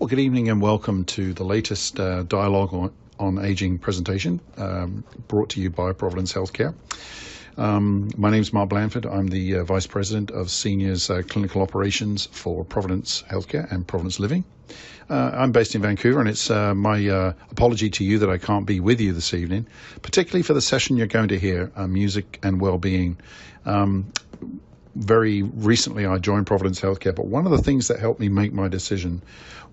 Well, good evening and welcome to the latest dialogue on aging presentation brought to you by Providence Healthcare. My name is Mark Blanford. I'm the Vice President of Seniors Clinical Operations for Providence Healthcare and Providence Living. I'm based in Vancouver, and it's my apology to you that I can't be with you this evening, particularly for the session you're going to hear, Music and Wellbeing. Very recently I joined Providence Healthcare, but one of the things that helped me make my decision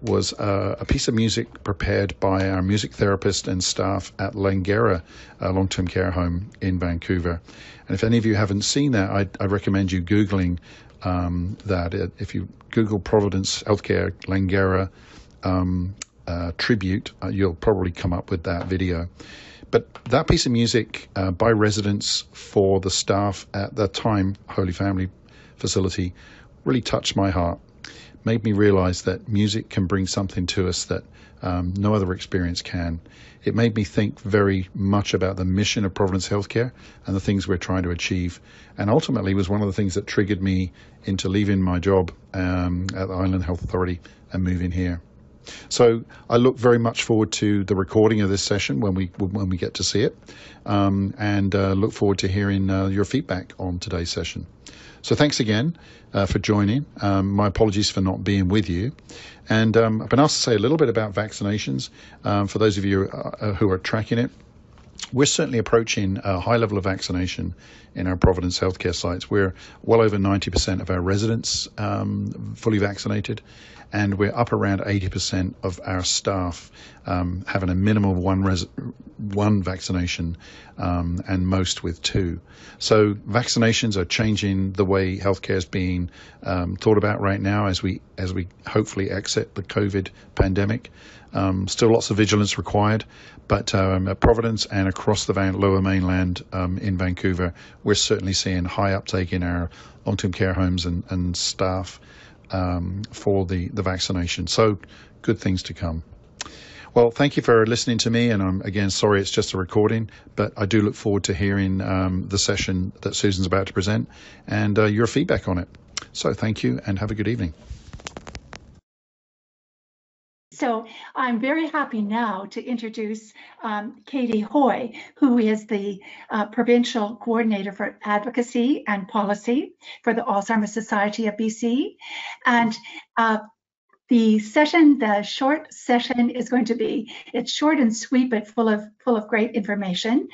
was a piece of music prepared by our music therapist and staff at Langara long-term care home in Vancouver. And if any of you haven't seen that, I recommend you Googling that. If you Google Providence Healthcare Langara tribute, you'll probably come up with that video. But that piece of music by residents for the staff at that time, Holy Family facility, really touched my heart, made me realize that music can bring something to us that no other experience can. It made me think very much about the mission of Providence Healthcare and the things we're trying to achieve. And ultimately was one of the things that triggered me into leaving my job at the Island Health Authority and moving here. So I look very much forward to the recording of this session when we get to see it, and look forward to hearing your feedback on today's session. So thanks again for joining. My apologies for not being with you. And I've been asked to say a little bit about vaccinations for those of you who are tracking it. We're certainly approaching a high level of vaccination in our Providence healthcare sites. We're well over 90% of our residents fully vaccinated, and we're up around 80% of our staff having a minimum of one vaccination, and most with two. So vaccinations are changing the way healthcare is being thought about right now as we hopefully exit the COVID pandemic. Still lots of vigilance required, but at Providence and across the Lower Mainland in Vancouver, we're certainly seeing high uptake in our long-term care homes and staff for the vaccination. So good things to come. Well, thank you for listening to me, and I'm again sorry it's just a recording, but I do look forward to hearing the session that Susan's about to present and your feedback on it. So thank you and have a good evening. So I'm very happy now to introduce Katie Hoy, who is the Provincial Coordinator for Advocacy and Policy for the Alzheimer Society of BC. And the short session is going to be, it's short and sweet, but full of great information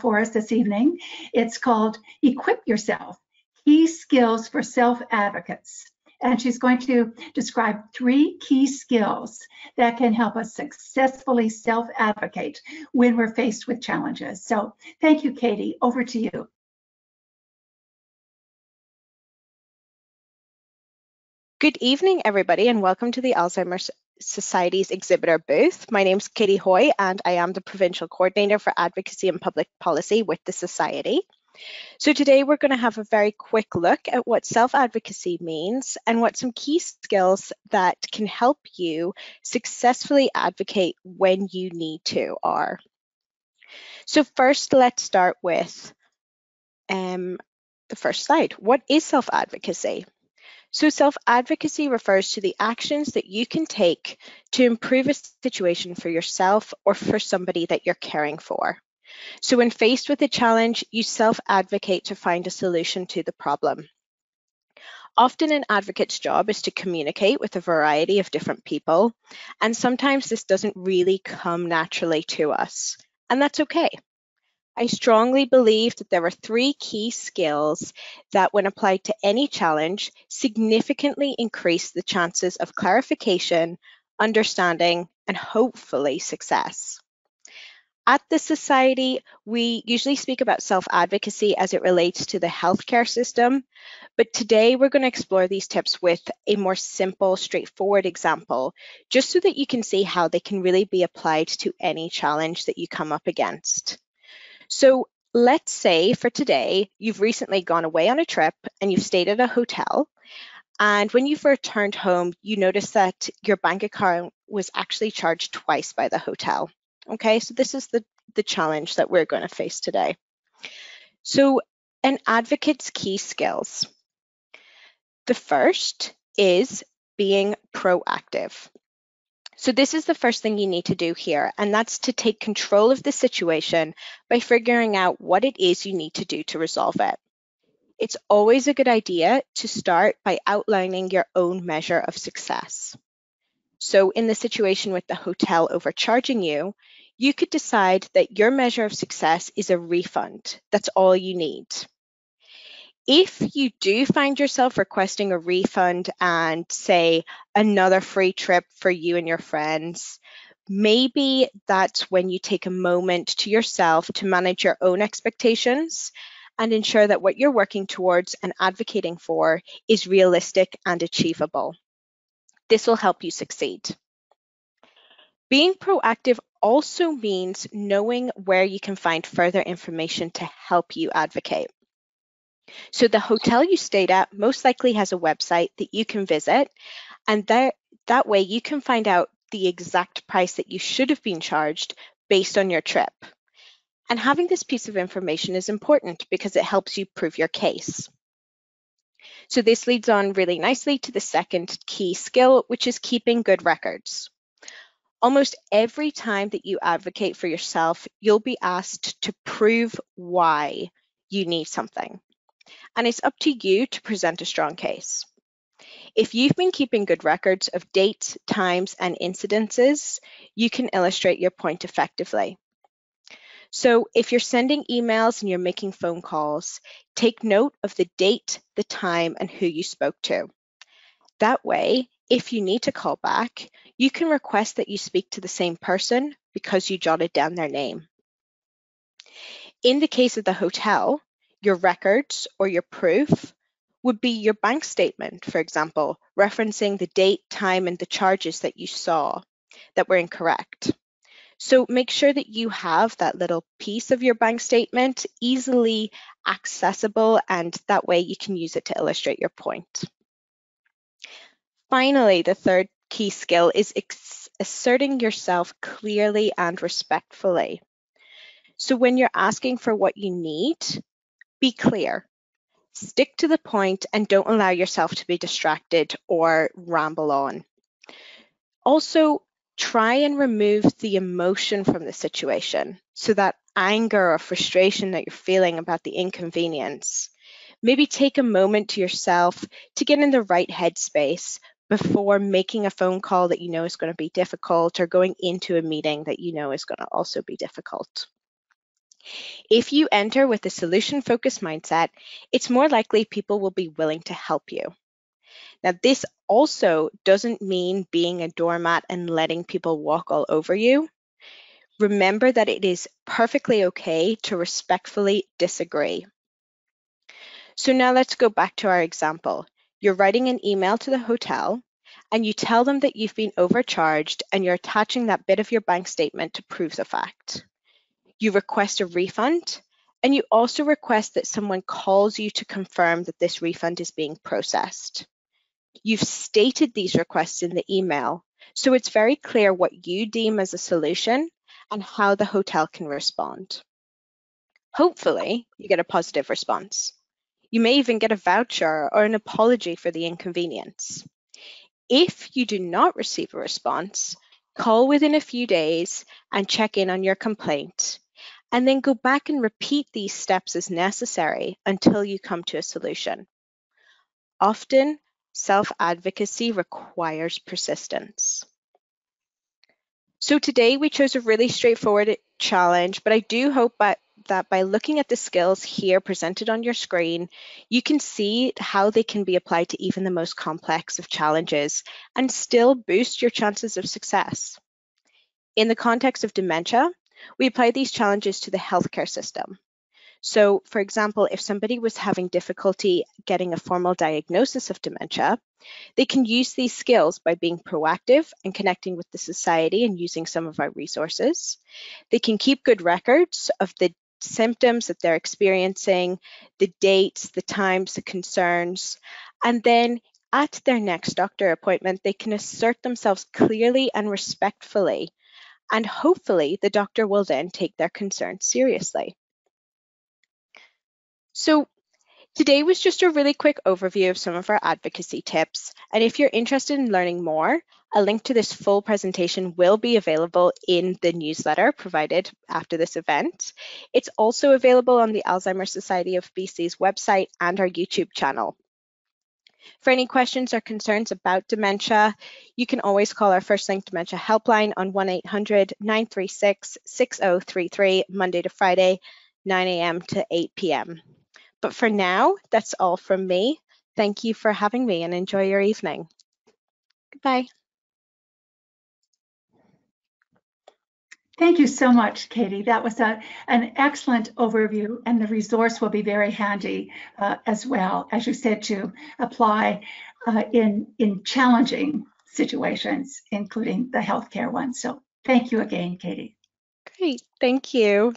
for us this evening. It's called Equip Yourself, Key Skills for Self-Advocates. And she's going to describe 3 key skills that can help us successfully self-advocate when we're faced with challenges. So thank you, Katie. Over to you. Good evening, everybody, and welcome to the Alzheimer's Society's exhibitor booth. My name is Katie Hoy, and I am the Provincial Coordinator for Advocacy and Public Policy with the Society. So today we're going to have a very quick look at what self-advocacy means and what some key skills that can help you successfully advocate when you need to are. So first, let's start with the first slide. What is self-advocacy? So self-advocacy refers to the actions that you can take to improve a situation for yourself or for somebody that you're caring for. So when faced with a challenge, you self-advocate to find a solution to the problem. Often an advocate's job is to communicate with a variety of different people, and sometimes this doesn't really come naturally to us, and that's okay. I strongly believe that there are 3 key skills that, when applied to any challenge, significantly increase the chances of clarification, understanding, and hopefully success. At the Society, we usually speak about self-advocacy as it relates to the healthcare system, but today we're going to explore these tips with a more simple, straightforward example, just so that you can see how they can really be applied to any challenge that you come up against. So let's say for today, you've recently gone away on a trip and you've stayed at a hotel, and when you've returned home, you notice that your bank account was actually charged twice by the hotel. Okay, so this is the challenge that we're going to face today. So an advocate's key skills. The first is being proactive. So this is the first thing you need to do here, and that's to take control of the situation by figuring out what it is you need to do to resolve it. It's always a good idea to start by outlining your own measure of success. So in the situation with the hotel overcharging you, you could decide that your measure of success is a refund. That's all you need. If you do find yourself requesting a refund and say another free trip for you and your friends, maybe that's when you take a moment to yourself to manage your own expectations and ensure that what you're working towards and advocating for is realistic and achievable. This will help you succeed. Being proactive also means knowing where you can find further information to help you advocate. So the hotel you stayed at most likely has a website that you can visit, and that way you can find out the exact price that you should have been charged based on your trip. And having this piece of information is important because it helps you prove your case. So this leads on really nicely to the second key skill, which is keeping good records. Almost every time that you advocate for yourself, you'll be asked to prove why you need something. And it's up to you to present a strong case. If you've been keeping good records of dates, times, and incidences, you can illustrate your point effectively. So if you're sending emails and you're making phone calls, take note of the date, the time, and who you spoke to. That way, if you need to call back, you can request that you speak to the same person because you jotted down their name. In the case of the hotel, your records or your proof would be your bank statement, for example, referencing the date, time, and the charges that you saw that were incorrect. So make sure that you have that little piece of your bank statement easily accessible, and that way you can use it to illustrate your point. Finally, the third key skill is asserting yourself clearly and respectfully. So when you're asking for what you need, be clear. Stick to the point and don't allow yourself to be distracted or ramble on. Also, try and remove the emotion from the situation. So that anger or frustration that you're feeling about the inconvenience. Maybe take a moment to yourself to get in the right headspace before making a phone call that you know is going to be difficult or going into a meeting that you know is going to also be difficult. If you enter with a solution-focused mindset, it's more likely people will be willing to help you. Now, this also doesn't mean being a doormat and letting people walk all over you. Remember that it is perfectly okay to respectfully disagree. So now let's go back to our example. You're writing an email to the hotel and you tell them that you've been overcharged and you're attaching that bit of your bank statement to prove the fact. You request a refund, and you also request that someone calls you to confirm that this refund is being processed. You've stated these requests in the email, so it's very clear what you deem as a solution and how the hotel can respond. Hopefully, you get a positive response. You may even get a voucher or an apology for the inconvenience. If you do not receive a response, call within a few days and check in on your complaint, and then go back and repeat these steps as necessary until you come to a solution. Often, self-advocacy requires persistence. So today we chose a really straightforward challenge, but I do hope that by looking at the skills here presented on your screen, you can see how they can be applied to even the most complex of challenges and still boost your chances of success. In the context of dementia, we apply these challenges to the healthcare system. So, for example, if somebody was having difficulty getting a formal diagnosis of dementia, they can use these skills by being proactive and connecting with the society and using some of our resources. They can keep good records of the symptoms that they're experiencing, the dates, the times, the concerns, and then at their next doctor appointment, they can assert themselves clearly and respectfully, and hopefully the doctor will then take their concerns seriously. So today was just a really quick overview of some of our advocacy tips, and if you're interested in learning more, A link to this full presentation will be available in the newsletter provided after this event. It's also available on the Alzheimer's Society of BC's website and our YouTube channel. For any questions or concerns about dementia, you can always call our First Link Dementia helpline on 1-800-936-6033, Monday to Friday, 9 a.m. to 8 p.m. But for now, that's all from me. Thank you for having me and enjoy your evening. Goodbye. Thank you so much, Katie. That was an excellent overview, and the resource will be very handy as well, as you said, to apply in challenging situations, including the healthcare ones. So thank you again, Katie. Great, thank you.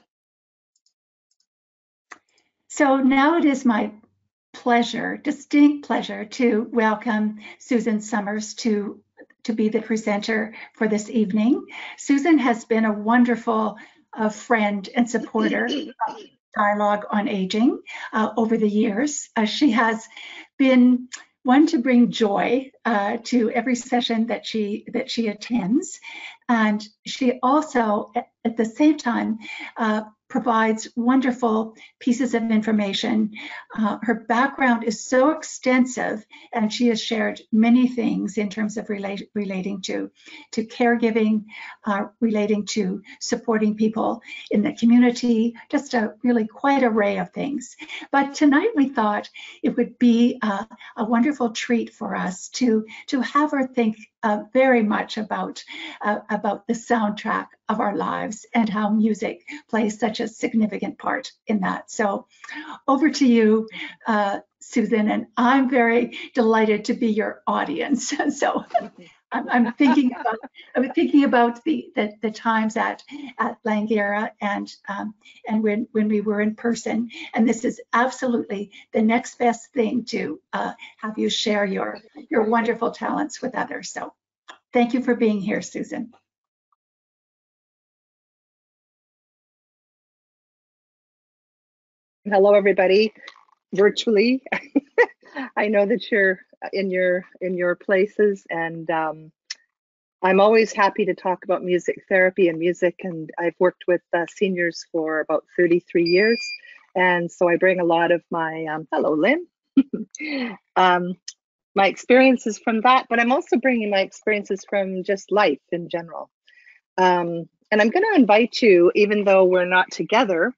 So now it is my pleasure, distinct pleasure, to welcome Susan Summers to be the presenter for this evening. Susan has been a wonderful friend and supporter of Dialogue on Aging over the years. She has been one to bring joy to every session that she attends, and she also, at the same time, provides wonderful pieces of information. Her background is so extensive, and she has shared many things in terms of relating to caregiving, relating to supporting people in the community, just a really quite array of things. But tonight we thought it would be a wonderful treat for us to have her think very much about the soundtrack of our lives and how music plays such a significant part in that. So over to you, Susan, and I'm very delighted to be your audience. So I'm thinking about the times at Langara and when we were in person, and this is absolutely the next best thing to have you share your wonderful talents with others. So thank you for being here, Susan. Hello, everybody, virtually. I know that you're in your places, and I'm always happy to talk about music therapy and music. And I've worked with seniors for about 33 years, and so I bring a lot of my hello, Lynn. My experiences from that, but I'm also bringing my experiences from just life in general. And I'm going to invite you, even though we're not together,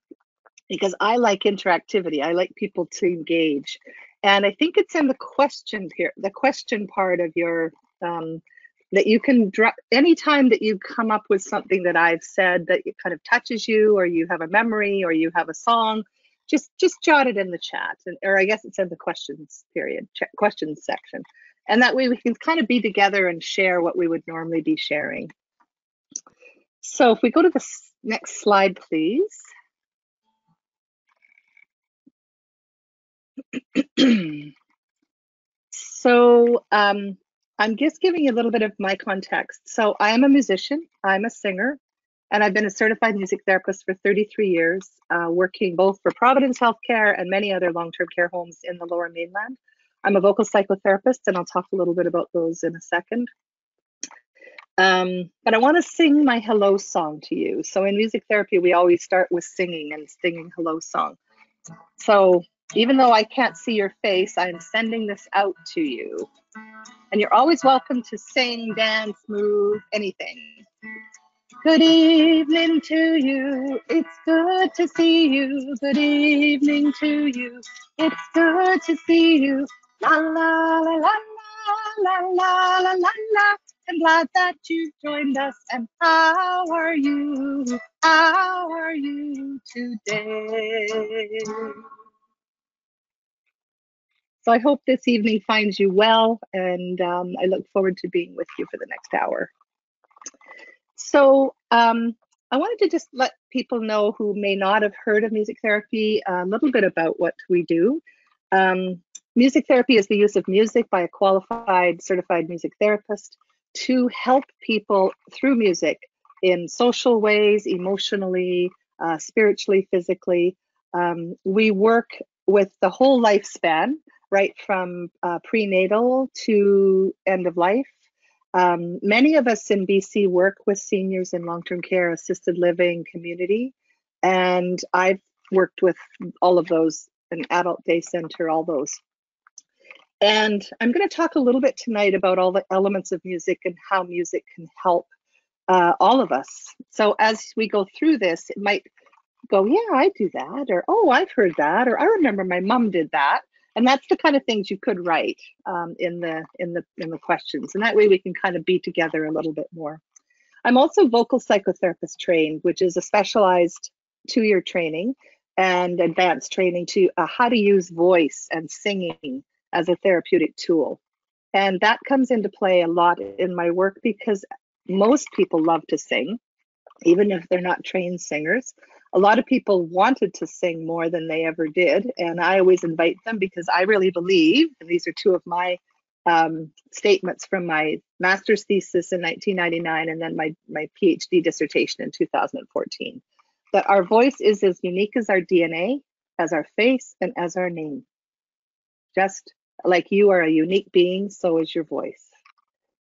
because I like interactivity. I like people to engage. And I think it's in the question here, the question part of your, that you can drop anytime that you come up with something that I've said that it kind of touches you, or you have a memory, or you have a song, just jot it in the chat, or I guess it's in the questions period, questions section. And that way we can kind of be together and share what we would normally be sharing. So if we go to the next slide, please. So I'm just giving you a little bit of my context. So I am a musician, I'm a singer, and I've been a certified music therapist for 33 years, working both for Providence Healthcare and many other long-term care homes in the Lower Mainland. I'm a vocal psychotherapist, and I'll talk a little bit about those in a second. But I want to sing my hello song to you. So in music therapy, we always start with singing and singing hello song. So even though I can't see your face, I'm sending this out to you. And you're always welcome to sing, dance, move, anything. Good evening to you. It's good to see you. Good evening to you. It's good to see you. La la la la la la la la la. I'm glad that you joined us. And how are you? How are you today? So I hope this evening finds you well, and I look forward to being with you for the next hour. So I wanted to just let people know who may not have heard of music therapy a little bit about what we do. Music therapy is the use of music by a qualified, certified music therapist to help people through music in social ways, emotionally, spiritually, physically. We work with the whole lifespan, right from prenatal to end of life. Many of us in BC work with seniors in long-term care, assisted living, community, and I've worked with all of those, an adult day center, all those. And I'm going to talk a little bit tonight about all the elements of music and how music can help all of us. So as we go through this, it might go, yeah, I do that, or oh, I've heard that, or I remember my mom did that. And that's the kind of things you could write in the questions, and that way we can kind of be together a little bit more. I'm also vocal psychotherapist trained, which is a specialized 2-year training and advanced training to how to use voice and singing as a therapeutic tool. And that comes into play a lot in my work because most people love to sing, even if they're not trained singers. A lot of people wanted to sing more than they ever did, and I always invite them because I really believe, and these are two of my statements from my master's thesis in 1999 and then my PhD dissertation in 2014, that our voice is as unique as our DNA, as our face, and as our name. Just like you are a unique being, so is your voice.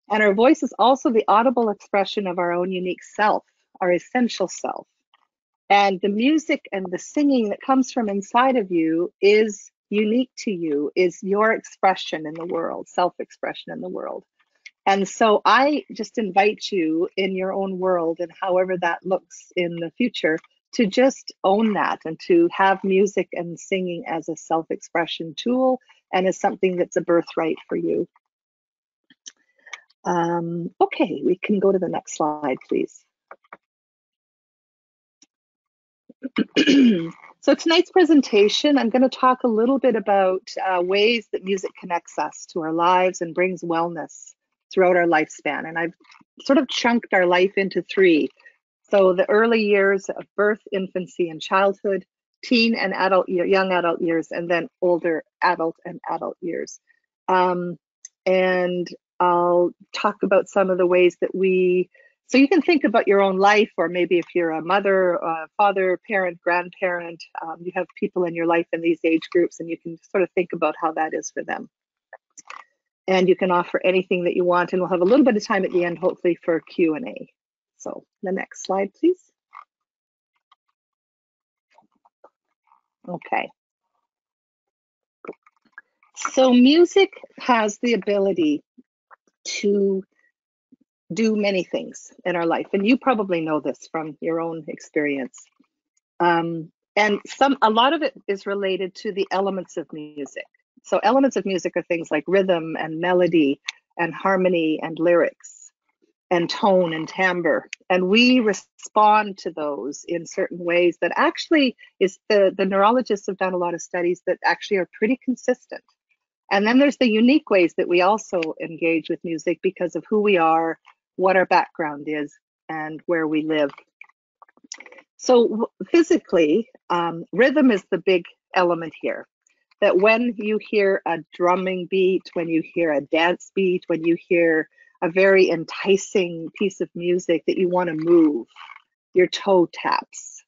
And our voice is also the audible expression of our own unique self, our essential self. And the music and the singing that comes from inside of you is unique to you, is your expression in the world, self-expression in the world. And so I just invite you in your own world, and however that looks in the future, to just own that and to have music and singing as a self-expression tool and as something that's a birthright for you. Okay, we can go to the next slide, please. So tonight's presentation, I'm going to talk a little bit about ways that music connects us to our lives and brings wellness throughout our lifespan. And I've sort of chunked our life into 3. So the early years of birth, infancy, and childhood, teen and adult, young adult years, and then older adult and adult years. And I'll talk about some of the ways that so you can think about your own life, or maybe if you're a mother, father, parent, grandparent, you have people in your life in these age groups, and you can sort of think about how that is for them. And you can offer anything that you want, and we'll have a little bit of time at the end, hopefully, for Q&A. So the next slide, please. Okay. So music has the ability to do many things in our life, and you probably know this from your own experience. And a lot of it is related to the elements of music. So elements of music are things like rhythm and melody and harmony and lyrics and tone and timbre. And we respond to those in certain ways that actually is the neurologists have done a lot of studies that actually are pretty consistent. And then there's the unique ways that we also engage with music because of who we are, what our background is, and where we live. So physically, rhythm is the big element here. That when you hear a drumming beat, when you hear a dance beat, when you hear a very enticing piece of music that you want to move, your toe taps.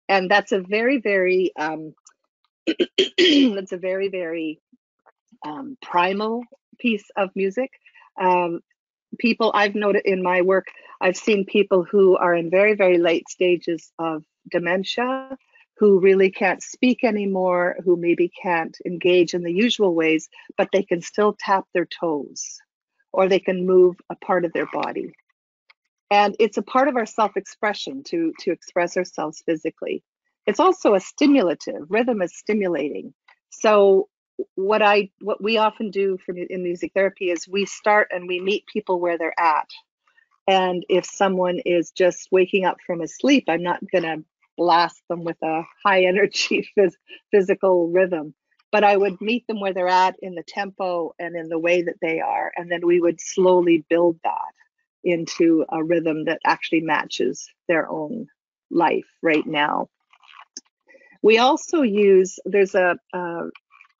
And that's a very, very, that's a very, very primal piece of music. People I've noted in my work, I've seen people who are in very, very late stages of dementia, who really can't speak anymore, who maybe can't engage in the usual ways, but they can still tap their toes, or they can move a part of their body. And it's a part of our self-expression to express ourselves physically. It's also a stimulative. Rhythm is stimulating. So what we often do in music therapy is we start and we meet people where they're at. And if someone is just waking up from a sleep, I'm not going to blast them with a high energy physical rhythm, but I would meet them where they're at in the tempo and in the way that they are. And then we would slowly build that into a rhythm that actually matches their own life right now. We also use, there's a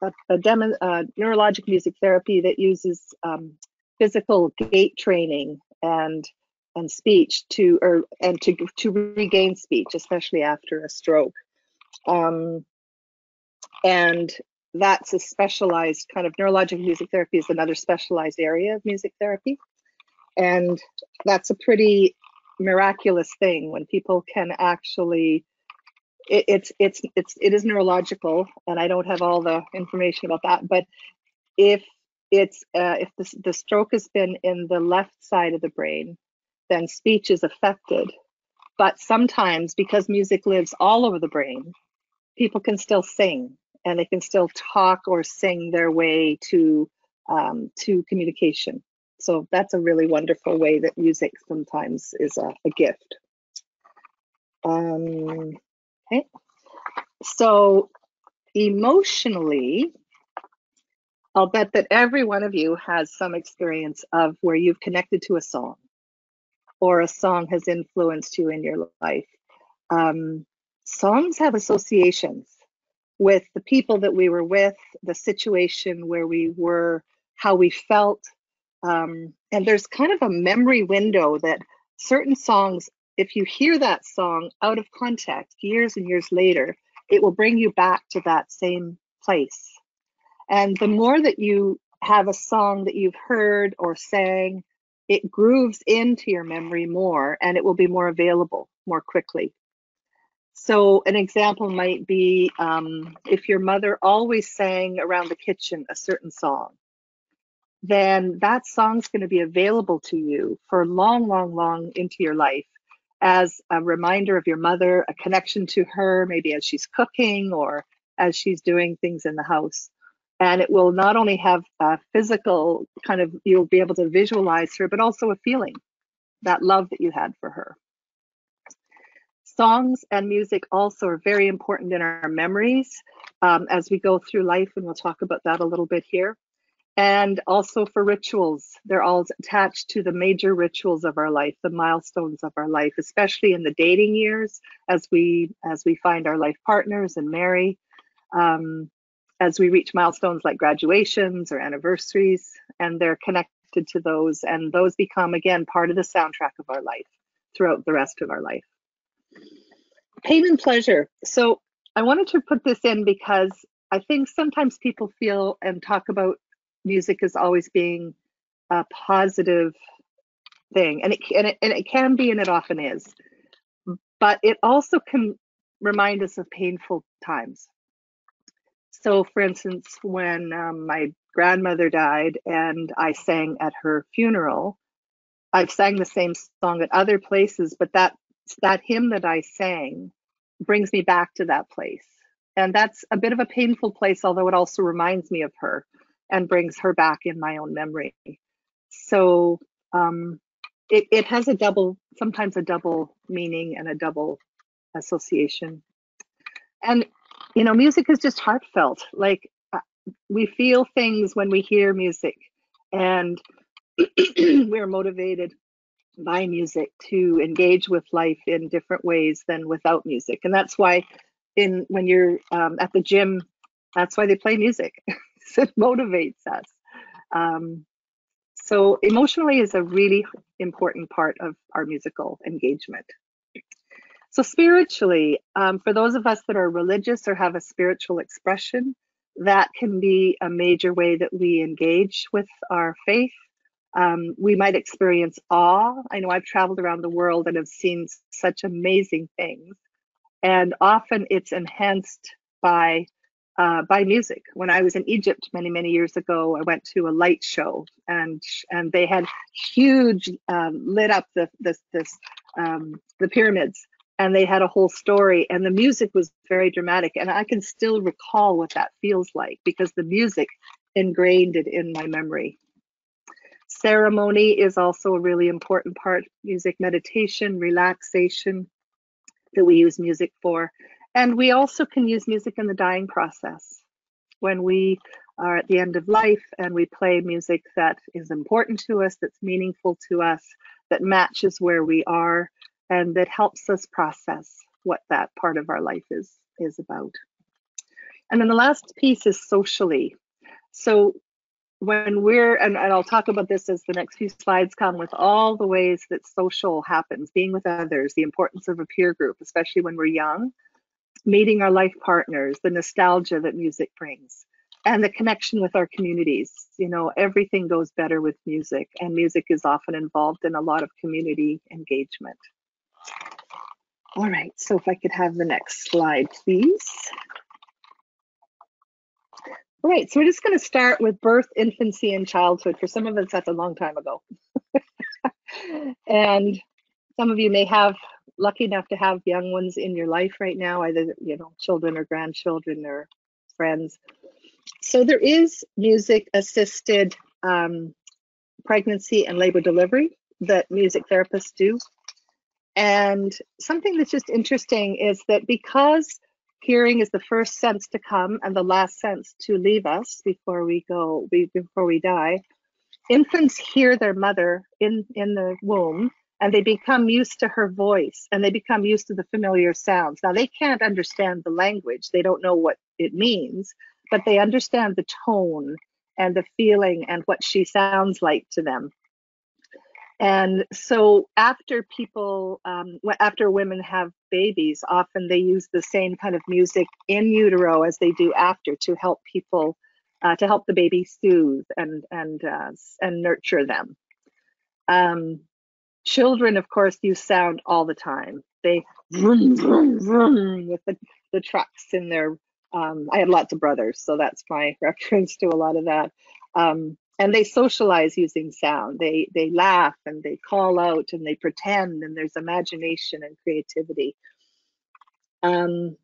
neurologic music therapy that uses physical gait training and speech to regain speech, especially after a stroke. And that's a specialized kind of neurologic music therapy is another specialized area of music therapy. And that's a pretty miraculous thing when people can actually, it is neurological, and I don't have all the information about that, but if if the stroke has been in the left side of the brain, then speech is affected. But sometimes, because music lives all over the brain, people can still sing, and they can still talk or sing their way to communication. So that's a really wonderful way that music sometimes is a gift. Okay. So emotionally, I'll bet that every one of you has some experience of where you've connected to a song, or a song has influenced you in your life. Songs have associations with the people that we were with, the situation where we were, how we felt. And there's kind of a memory window that certain songs, if you hear that song out of context years and years later, it will bring you back to that same place. And the more that you have a song that you've heard or sang, it grooves into your memory more, and it will be more available more quickly. So an example might be if your mother always sang around the kitchen a certain song, then that song's going to be available to you for long, long, long into your life as a reminder of your mother, a connection to her, maybe as she's cooking or as she's doing things in the house. And it will not only have a physical kind of, you'll be able to visualize her, but also a feeling, that love that you had for her. Songs and music also are very important in our memories as we go through life, and we'll talk about that a little bit here. And also for rituals, they're all attached to the major rituals of our life, the milestones of our life, especially in the dating years, as we find our life partners and marry, as we reach milestones like graduations or anniversaries, and they're connected to those, and those become, again, part of the soundtrack of our life throughout the rest of our life. Pain and pleasure. So I wanted to put this in because I think sometimes people feel and talk about music as always being a positive thing, and it can be, and it often is, but it also can remind us of painful times. So for instance, when my grandmother died and I sang at her funeral, I've sang the same song at other places, but that hymn that I sang brings me back to that place. And that's a bit of a painful place, although it also reminds me of her and brings her back in my own memory. So it has sometimes a double meaning and a double association. And, you know, music is just heartfelt. Like we feel things when we hear music, and we're motivated by music to engage with life in different ways than without music. And that's why when you're at the gym, that's why they play music. It motivates us. So emotionally is a really important part of our musical engagement. So spiritually, for those of us that are religious or have a spiritual expression, that can be a major way that we engage with our faith. We might experience awe. I know I've traveled around the world and have seen such amazing things, and often it's enhanced by music. When I was in Egypt many years ago, I went to a light show, and they had huge lit up the pyramids, and they had a whole story, and the music was very dramatic, and I can still recall what that feels like because the music ingrained it in my memory. Ceremony is also a really important part. Music, meditation, relaxation that we use music for. And we also can use music in the dying process. When we are at the end of life and we play music that is important to us, that's meaningful to us, that matches where we are, and that helps us process what that part of our life is about. And then the last piece is socially. So when and I'll talk about this as the next few slides come, with all the ways that social happens, being with others, the importance of a peer group, especially when we're young, meeting our life partners, the nostalgia that music brings. and the connection with our communities. You know, everything goes better with music, and music is often involved in a lot of community engagement. All right, so if I could have the next slide, please. All right, so we're just going to start with birth, infancy, and childhood. For some of us, that's a long time ago. And some of you may have lucky enough to have young ones in your life right now, either, you know, children or grandchildren or friends. So there is music-assisted pregnancy and labor delivery that music therapists do. And something that's just interesting is that because hearing is the first sense to come and the last sense to leave us before we die, infants hear their mother in the womb, and they become used to her voice, and they become used to the familiar sounds. Now, they can't understand the language. They don't know what it means, but they understand the tone and the feeling and what she sounds like to them. And so after after women have babies, often they use the same kind of music in utero as they do after, to help people, to help the baby soothe and nurture them. Children, of course, use sound all the time. They vroom, vroom, vroom with the trucks in their, I had lots of brothers, so that's my reference to a lot of that. And they socialize using sound. They laugh and they call out and they pretend, and there's imagination and creativity. Let's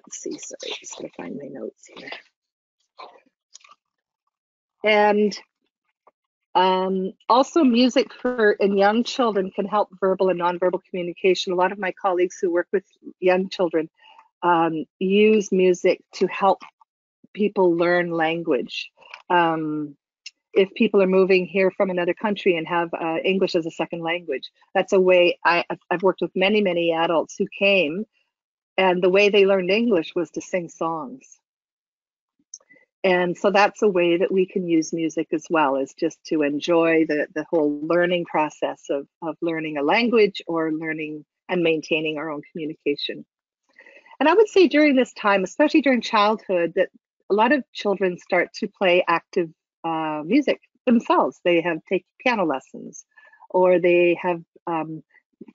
see, sorry, just gonna find my notes here. And also music in young children can help verbal and nonverbal communication. A lot of my colleagues who work with young children use music to help people learn language. If people are moving here from another country and have English as a second language, that's a way. I've worked with many, many adults who came, and the way they learned English was to sing songs. And so that's a way that we can use music as well, is just to enjoy the whole learning process of learning a language or learning and maintaining our own communication. And I would say during this time, especially during childhood, that a lot of children start to play active music themselves. They have taken piano lessons, or they have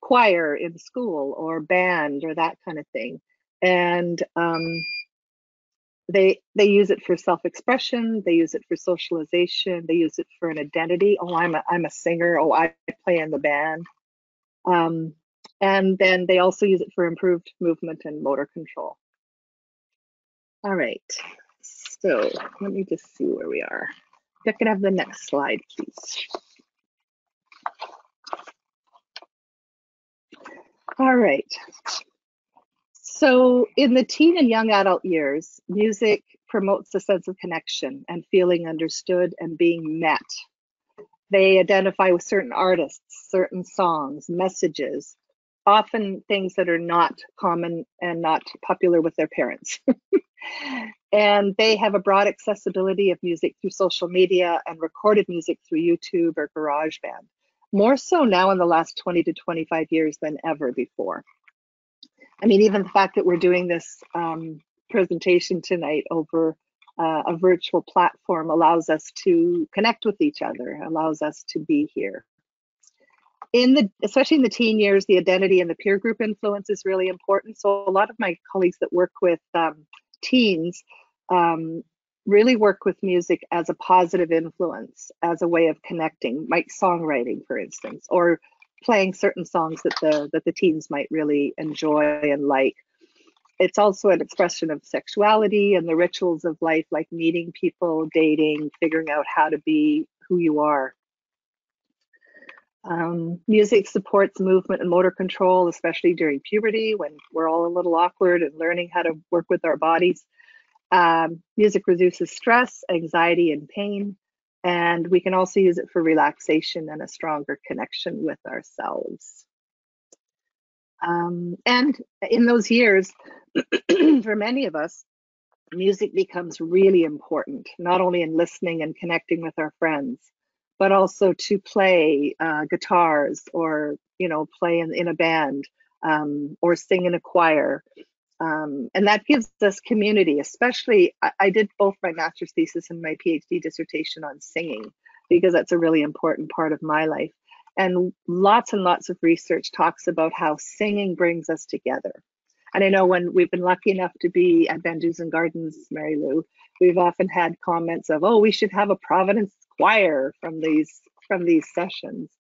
choir in school, or band, or that kind of thing. And they use it for self-expression. They use it for socialization. They use it for an identity. Oh, I'm a singer. Oh, I play in the band. And then they also use it for improved movement and motor control. All right, so let me just see where we are. If I could have the next slide, please. All right. So in the teen and young adult years, music promotes a sense of connection and feeling understood and being met. They identify with certain artists, certain songs, messages, often things that are not common and not popular with their parents. And they have a broad accessibility of music through social media and recorded music through YouTube or GarageBand. More so now in the last 20 to 25 years than ever before. I mean, even the fact that we're doing this presentation tonight over a virtual platform allows us to connect with each other, allows us to be here. Especially in the teen years, the identity and the peer group influence is really important. So a lot of my colleagues that work with teens really work with music as a positive influence, as a way of connecting, like songwriting, for instance, or playing certain songs that the teens might really enjoy and like. It's also an expression of sexuality and the rituals of life, like meeting people, dating, figuring out how to be who you are. Music supports movement and motor control, especially during puberty, when we're all a little awkward and learning how to work with our bodies. Music reduces stress, anxiety, and pain. And we can also use it for relaxation and a stronger connection with ourselves. And in those years, for many of us, music becomes really important, not only in listening and connecting with our friends, but also to play guitars, or play in a band, or sing in a choir. And that gives us community, especially I did both my master's thesis and my PhD dissertation on singing, because that's a really important part of my life. And lots of research talks about how singing brings us together. And I know when we've been lucky enough to be at Van Dusen Gardens, Mary Lou, we've often had comments of, oh, we should have a Providence choir from these sessions.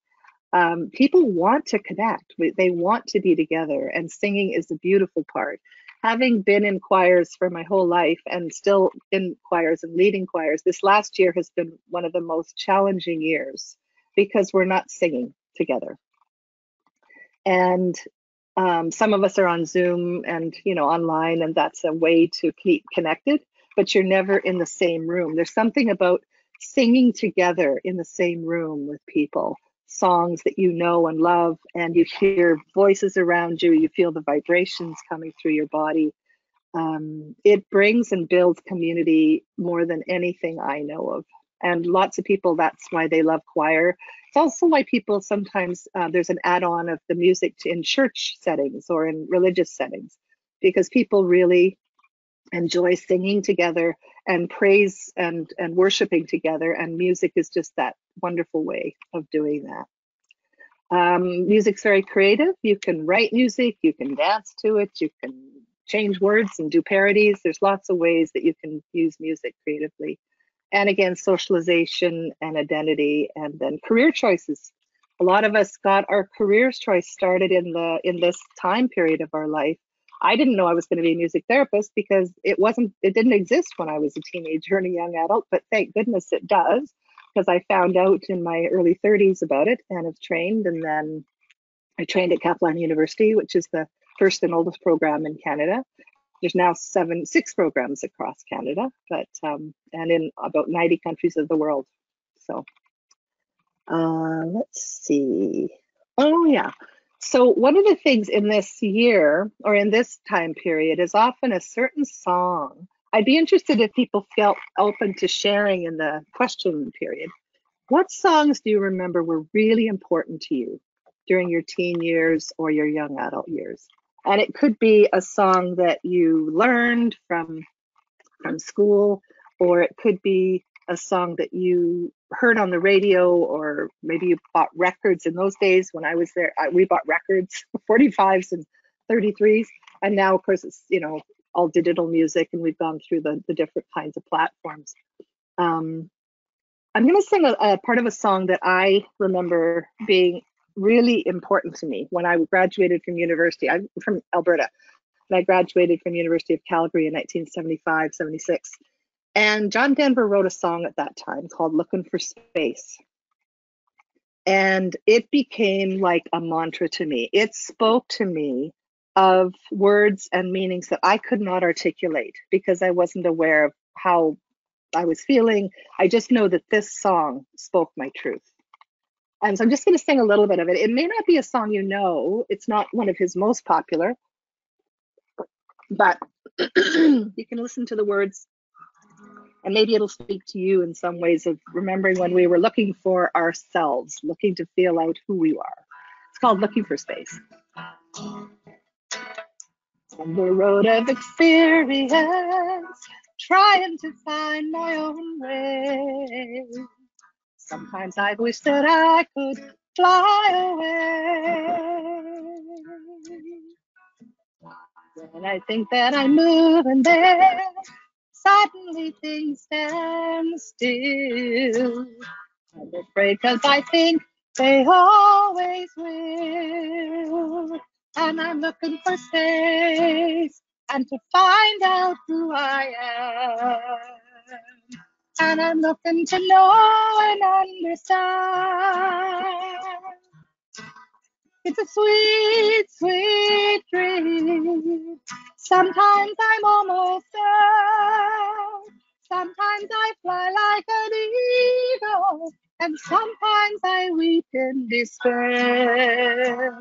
People want to connect, they want to be together, and singing is a beautiful part. Having been in choirs for my whole life and still in choirs and leading choirs, this last year has been one of the most challenging years because we're not singing together. And some of us are on Zoom and online, and that's a way to keep connected, but you're never in the same room. There's something about singing together in the same room with people, songs that you know and love, and you hear voices around you, you feel the vibrations coming through your body. It brings and builds community more than anything I know of. And lots of people, that's why they love choir. It's also why people sometimes, there's an add-on of the music in church settings or in religious settings, because people really enjoy singing together and praise and worshiping together. And music is just that wonderful way of doing that. Music's very creative. You can write music, you can dance to it, you can change words and do parodies. There's lots of ways that you can use music creatively. And again, socialization and identity, and then career choices. A lot of us got our careers choice started in this time period of our life. I didn't know I was going to be a music therapist because it didn't exist when I was a teenager and a young adult, but thank goodness it does, because I found out in my early 30s about it and have trained. And then I trained at Kaplan University, which is the first and oldest program in Canada. There's now 6 programs across Canada, but and in about 90 countries of the world. So let's see. Oh yeah. So one of the things in this year or in this time period is often a certain song. I'd be interested if people felt open to sharing in the question period. What songs do you remember were really important to you during your teen years or your young adult years? And it could be a song that you learned from school, or it could be a song that you heard on the radio, or maybe you bought records. In those days when I was there, we bought records, 45s and 33s. And now, of course, it's all digital music, and we've gone through the different kinds of platforms. I'm going to sing a part of a song that I remember being really important to me when I graduated from university. I'm from Alberta, and I graduated from University of Calgary in 1975, 76. And John Denver wrote a song at that time called Looking for Space. And it became like a mantra to me. It spoke to me of words and meanings that I could not articulate because I wasn't aware of how I was feeling. I just know that this song spoke my truth. And so I'm just going to sing a little bit of it. It may not be a song you know. It's not one of his most popular, but you can listen to the words and maybe it'll speak to you in some ways of remembering when we were looking for ourselves, looking to feel out who we are. It's called Looking for Space. On the road of experience, trying to find my own way. Sometimes I wish that I could fly away. When I think that I'm moving there, suddenly things stand still. I'm afraid because I think they always will. And I'm looking for space and to find out who I am. And I'm looking to know and understand. It's a sweet, sweet dream. Sometimes I'm almost there. Sometimes I fly like an eagle. And sometimes I weep in despair.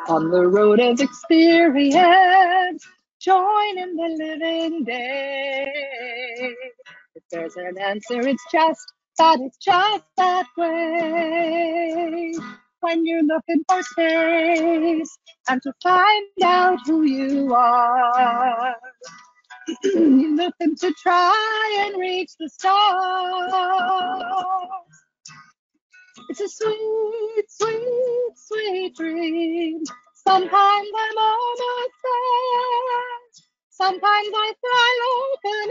On the road of experience, joining the living day. If there's an answer, it's just that way. when you're looking for space and to find out who you are. You're looking to try and reach the stars. It's a sweet, sweet, sweet dream. Sometimes I'm almost there. Sometimes I fly like an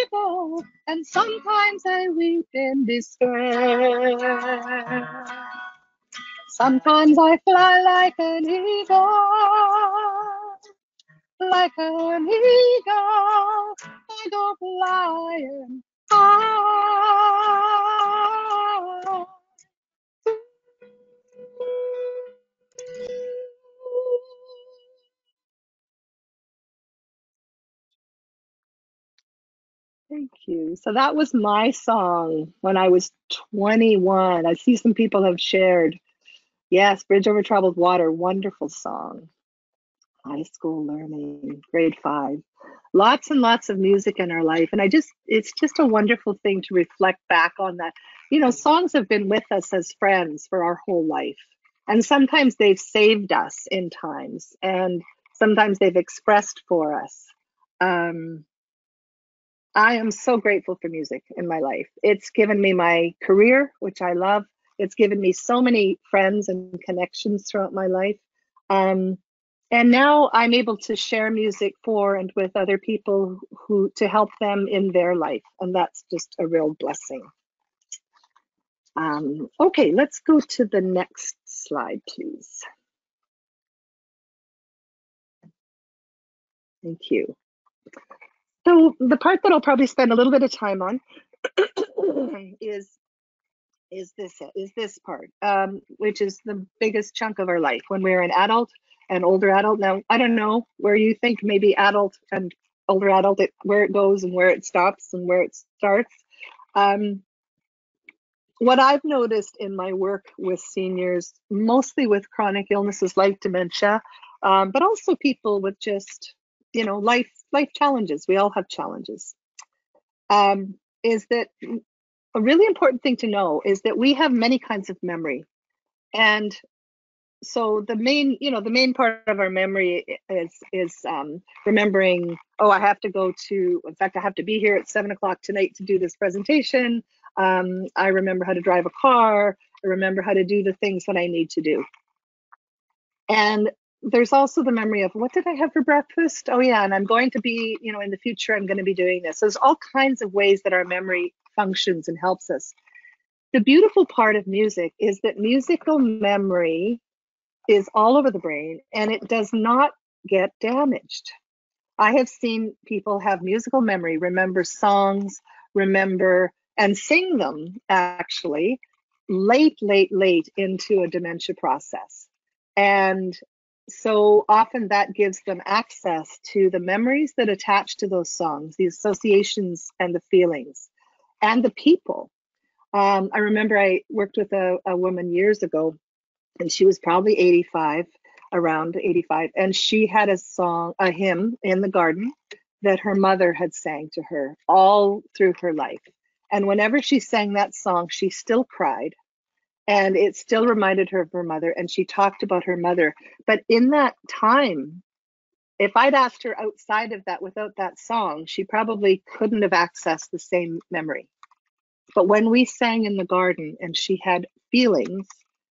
eagle, and sometimes I weep in despair. Sometimes I fly like an eagle, like an eagle. I go flying high. Thank you. So that was my song when I was 21. I see some people have shared. Yes, Bridge Over Troubled Water, wonderful song. High school learning, grade 5. Lots and lots of music in our life. And it's just a wonderful thing to reflect back on that. You know, songs have been with us as friends for our whole life. And sometimes they've saved us in times, and sometimes they've expressed for us. I am so grateful for music in my life. It's given me my career, which I love. It's given me so many friends and connections throughout my life. And now I'm able to share music for and with other people to help them in their life. And that's just a real blessing. Okay, let's go to the next slide, please. Thank you. So the part that I'll probably spend a little bit of time on is this part, which is the biggest chunk of our life when we're an adult, an older adult. Now, I don't know where you think maybe adult and older adult, where it goes and where it stops and where it starts. What I've noticed in my work with seniors, mostly with chronic illnesses like dementia, but also people with just, life challenges. We all have challenges. Is that a really important thing to know is that we have many kinds of memory. And so the main part of our memory is remembering, I have to be here at 7:00 tonight to do this presentation. I remember how to drive a car. I remember how to do the things that I need to do. And there's also the memory of, what did I have for breakfast? Oh yeah, and I'm going to be, in the future, I'm going to be doing this. So there's all kinds of ways that our memory functions and helps us. The beautiful part of music is that musical memory is all over the brain and it does not get damaged. I have seen people have musical memory, remember songs, remember and sing them actually late into a dementia process. And so often that gives them access to the memories that attach to those songs, the associations and the feelings and the people. I remember I worked with a woman years ago, and she was probably 85, around 85, and she had a hymn in the garden that her mother had sang to her all through her life. And whenever she sang that song, she still cried, and it still reminded her of her mother, and she talked about her mother. But in that time, if I'd asked her outside of that, without that song, she probably couldn't have accessed the same memory. But when we sang in the garden and she had feelings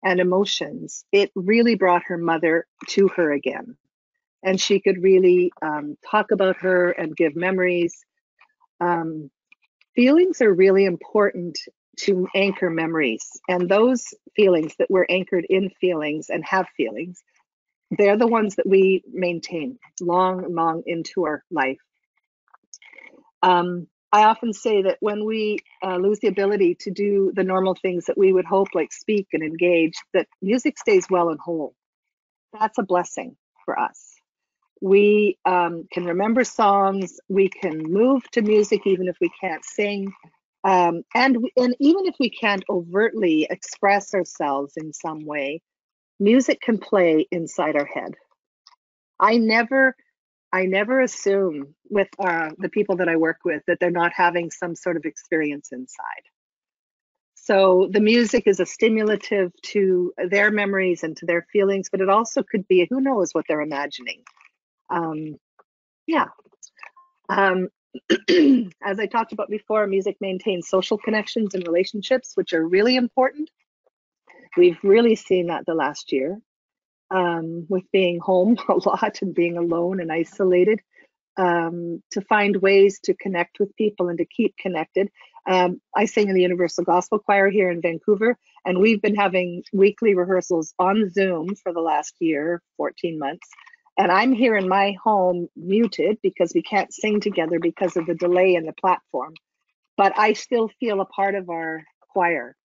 and emotions, it really brought her mother to her again. And she could really talk about her and give memories. Feelings are really important to anchor memories. And those feelings that we're anchored in feelings and have feelings, they're the ones that we maintain long into our life. I often say that when we lose the ability to do the normal things that we would hope, like speak and engage, that music stays well and whole. That's a blessing for us. We can remember songs, we can move to music even if we can't sing, and even if we can't overtly express ourselves in some way, music can play inside our head. I never assume with the people that I work with that they're not having some sort of experience inside. So the music is a stimulative to their memories and to their feelings, but it also could be, who knows what they're imagining. Yeah. As I talked about before, music maintains social connections and relationships, which are really important. We've really seen that the last year with being home a lot and being alone and isolated, to find ways to connect with people and to keep connected. I sing in the Universal Gospel Choir here in Vancouver, and we've been having weekly rehearsals on Zoom for the last year, 14 months. And I'm here in my home muted because we can't sing together because of the delay in the platform. But I still feel a part of our choir.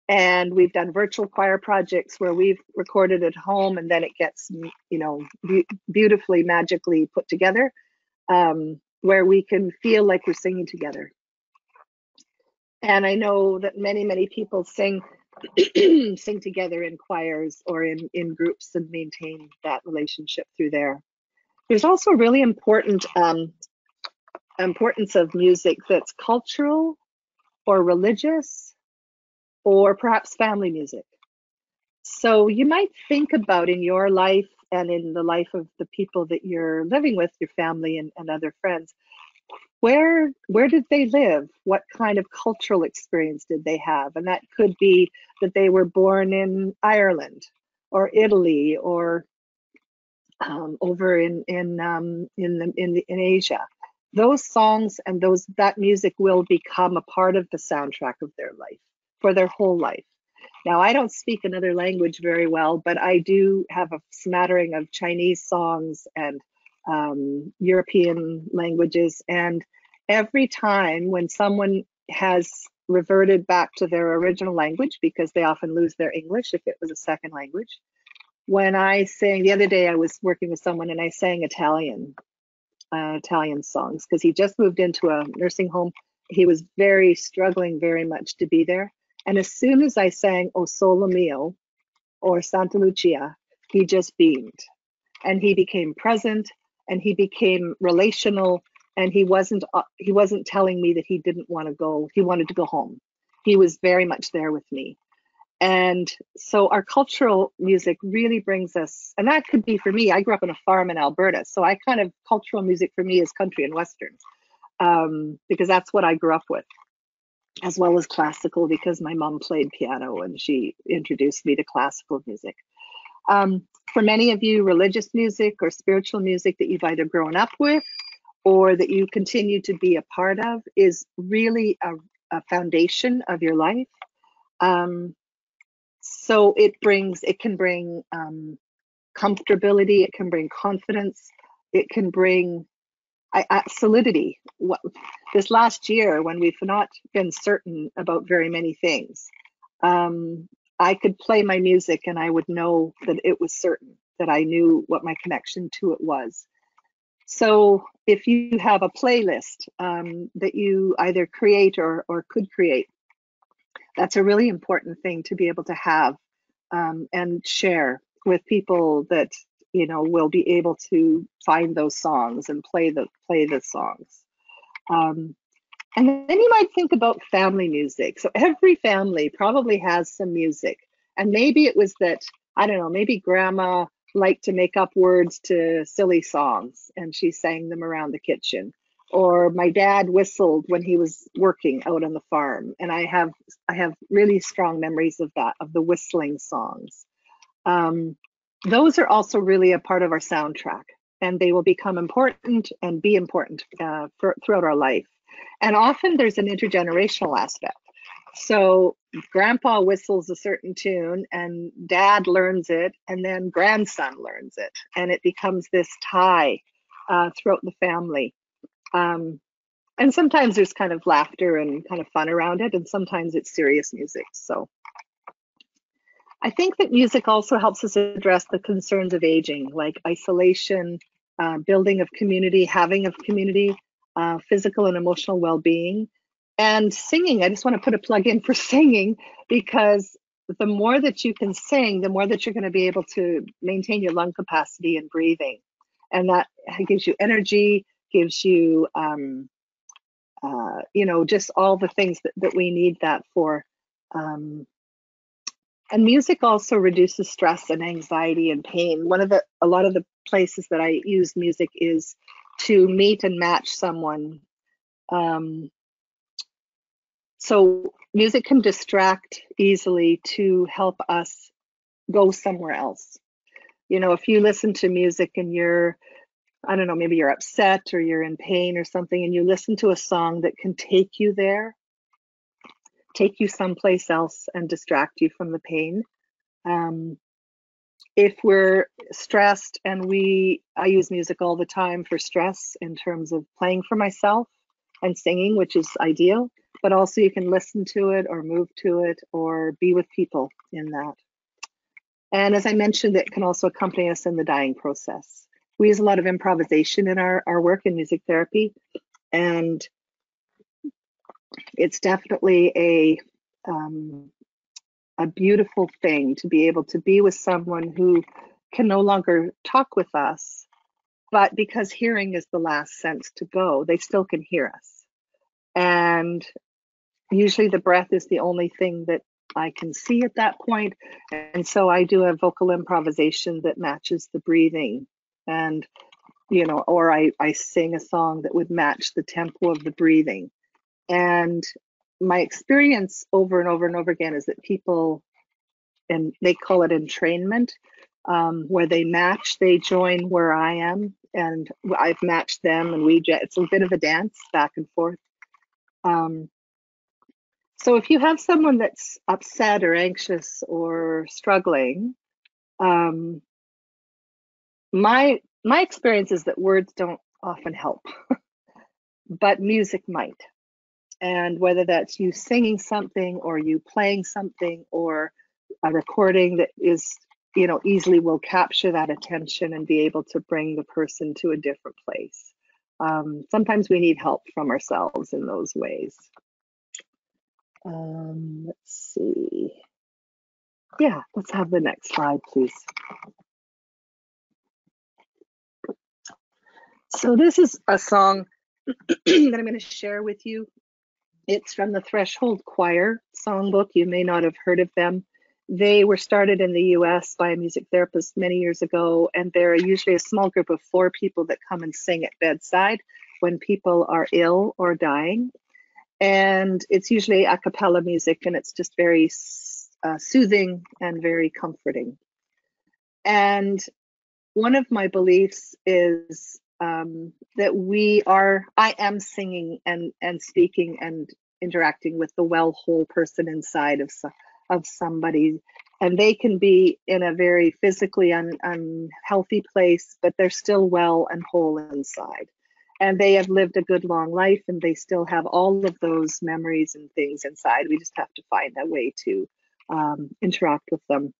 And we've done virtual choir projects where we've recorded at home and then it gets, you know, beautifully, magically put together, where we can feel like we're singing together. And I know that many, many people sing sing together in choirs or in groups and maintain that relationship through there. There's also really important importance of music that's cultural or religious or perhaps family music. So you might think about in your life and in the life of the people that you're living with, your family and other friends, where did they live? What kind of cultural experience did they have? And that could be that they were born in Ireland or Italy or over in Asia. Those songs and that music will become a part of the soundtrack of their life for their whole life. Now, I don't speak another language very well, but I do have a smattering of Chinese songs and European languages. And every time when someone has reverted back to their original language, because they often lose their English if it was a second language, when I sang, the other day I was working with someone and I sang Italian songs because he just moved into a nursing home. He was struggling very much to be there. And as soon as I sang O Sole Mio or Santa Lucia, he just beamed and he became present and he became relational, and he wasn't telling me that he didn't want to go. He wanted to go home. He was very much there with me. And so our cultural music really brings us, and that could be for me, I grew up on a farm in Alberta, so cultural music for me is country and Western, because that's what I grew up with, as well as classical, because my mom played piano and she introduced me to classical music. For many of you, religious music or spiritual music that you've either grown up with or that you continue to be a part of is really a foundation of your life. So it can bring comfortability, it can bring confidence, it can bring solidity. This last year, when we've not been certain about very many things, I could play my music and I would know that it was certain, that I knew what my connection to it was. So if you have a playlist that you either create or could create, that's a really important thing to be able to have and share with people that will be able to find those songs and play the songs. And then you might think about family music. So every family probably has some music, and maybe it was that, I don't know, maybe grandma liked to make up words to silly songs and she sang them around the kitchen. Or my dad whistled when he was working out on the farm, and I have really strong memories of that, of the whistling songs. Those are also really a part of our soundtrack, and they will become important and be important throughout our life. And often there's an intergenerational aspect. So grandpa whistles a certain tune and dad learns it, and then grandson learns it, and it becomes this tie throughout the family. And sometimes there's kind of laughter and kind of fun around it, and sometimes it's serious music. So I think that music also helps us address the concerns of aging, like isolation, building of community, having of community, physical and emotional well-being, and singing. I just want to put a plug in for singing, because the more that you can sing, the more that you're going to be able to maintain your lung capacity and breathing. And that gives you energy, gives you, just all the things that we need that for. And music also reduces stress and anxiety and pain. A lot of the places that I use music is to meet and match someone. So music can distract easily to help us go somewhere else. You know, if you listen to music and you're, I don't know, maybe you're upset or you're in pain or something, and you listen to a song that can take you there, take you someplace else and distract you from the pain. If we're stressed, and I use music all the time for stress in terms of playing for myself and singing, which is ideal, but also you can listen to it or move to it or be with people in that. And as I mentioned, it can also accompany us in the dying process. We use a lot of improvisation in our work in music therapy, and it's definitely a beautiful thing to be able to be with someone who can no longer talk with us, but because hearing is the last sense to go, they still can hear us. And usually the breath is the only thing that I can see at that point. And so I do a vocal improvisation that matches the breathing. And, you know, or I sing a song that would match the tempo of the breathing. And my experience over and over and over again is that people, and they call it entrainment, where they join where I am, and I've matched them, and it's a bit of a dance back and forth. So if you have someone that's upset or anxious or struggling, my experience is that words don't often help, but music might. And whether that's you singing something or you playing something or a recording that is, you know, easily will capture that attention and be able to bring the person to a different place. Sometimes we need help from ourselves in those ways. Let's see. Yeah, let's have the next slide, please. So this is a song that I'm going to share with you. It's from the Threshold Choir songbook. You may not have heard of them. They were started in the US by a music therapist many years ago, and they're usually a small group of 4 people that come and sing at bedside when people are ill or dying. And it's usually a cappella music, and it's just very soothing and very comforting. And one of my beliefs is that I am singing and speaking and interacting with the well whole person inside of somebody, and they can be in a very physically unhealthy place, but they're still well and whole inside, and they have lived a good long life, and they still have all of those memories and things inside. We just have to find a way to interact with them.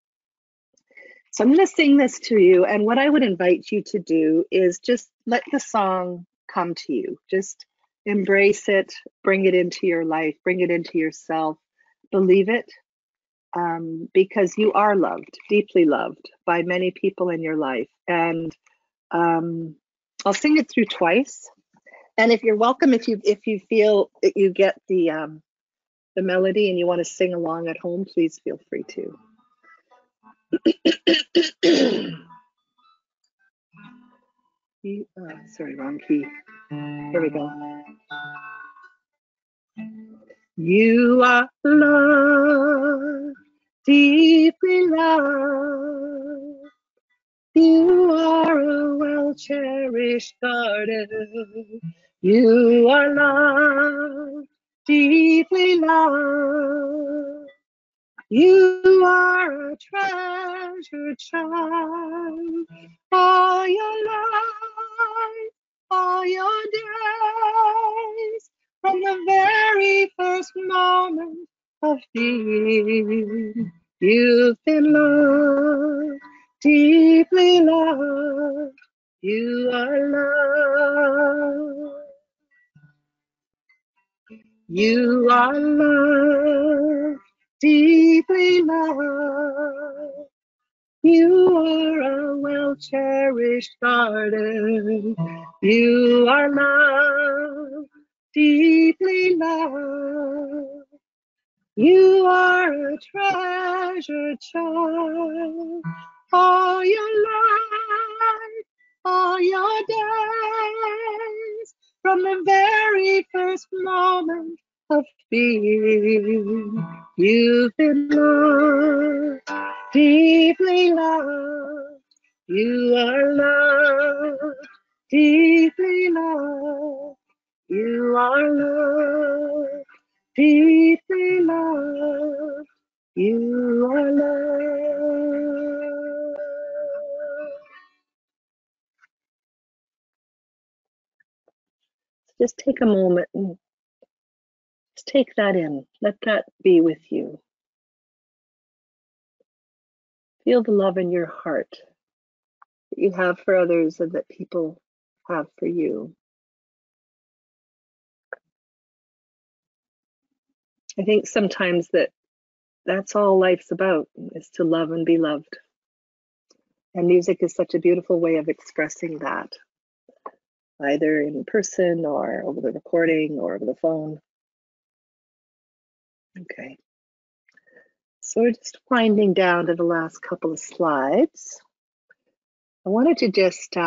So I'm going to sing this to you, and what I would invite you to do is just let the song come to you. Just embrace it, bring it into your life, bring it into yourself, believe it, because you are loved, deeply loved by many people in your life. And I'll sing it through twice. And if you're welcome, if you feel that you get the melody and you want to sing along at home, please feel free to. Sorry, wrong key. Here we go. You are loved, deeply loved. You are a well-cherished garden. You are loved, deeply loved. You are a treasured child. All your life, all your days, from the very first moment of being, you've been loved, deeply loved. You are loved. You are loved, deeply loved. You are a well-cherished garden. You are loved, deeply loved. You are a treasured child. All your life, all your days, from the very first moment of being, you've been loved, deeply loved. You are loved, deeply loved. You are loved, deeply loved. You are loved. Just take a moment and just take that in. Let that be with you. Feel the love in your heart that you have for others and that people have for you. I think sometimes that's all life's about, is to love and be loved. And music is such a beautiful way of expressing that, either in person or over the recording or over the phone. Okay. So we're just winding down to the last couple of slides. I wanted to just,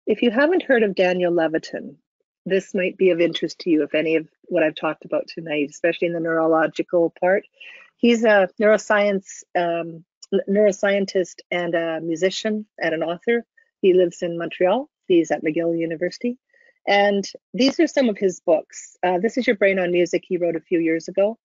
if you haven't heard of Daniel Levitin, this might be of interest to you if any of what I've talked about tonight, especially in the neurological part. He's a neuroscientist and a musician and an author. He lives in Montreal. He's at McGill University. And these are some of his books. This is Your Brain on Music he wrote a few years ago.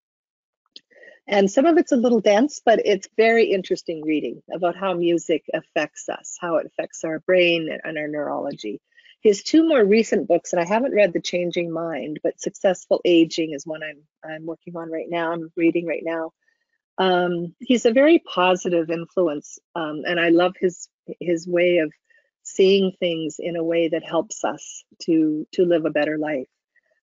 And some of it's a little dense, but it's very interesting reading about how music affects us, how it affects our brain and our neurology. His two more recent books, and I haven't read The Changing Mind, but Successful Aging is one I'm working on right now, I'm reading right now. He's a very positive influence, and I love his way of seeing things in a way that helps us to live a better life.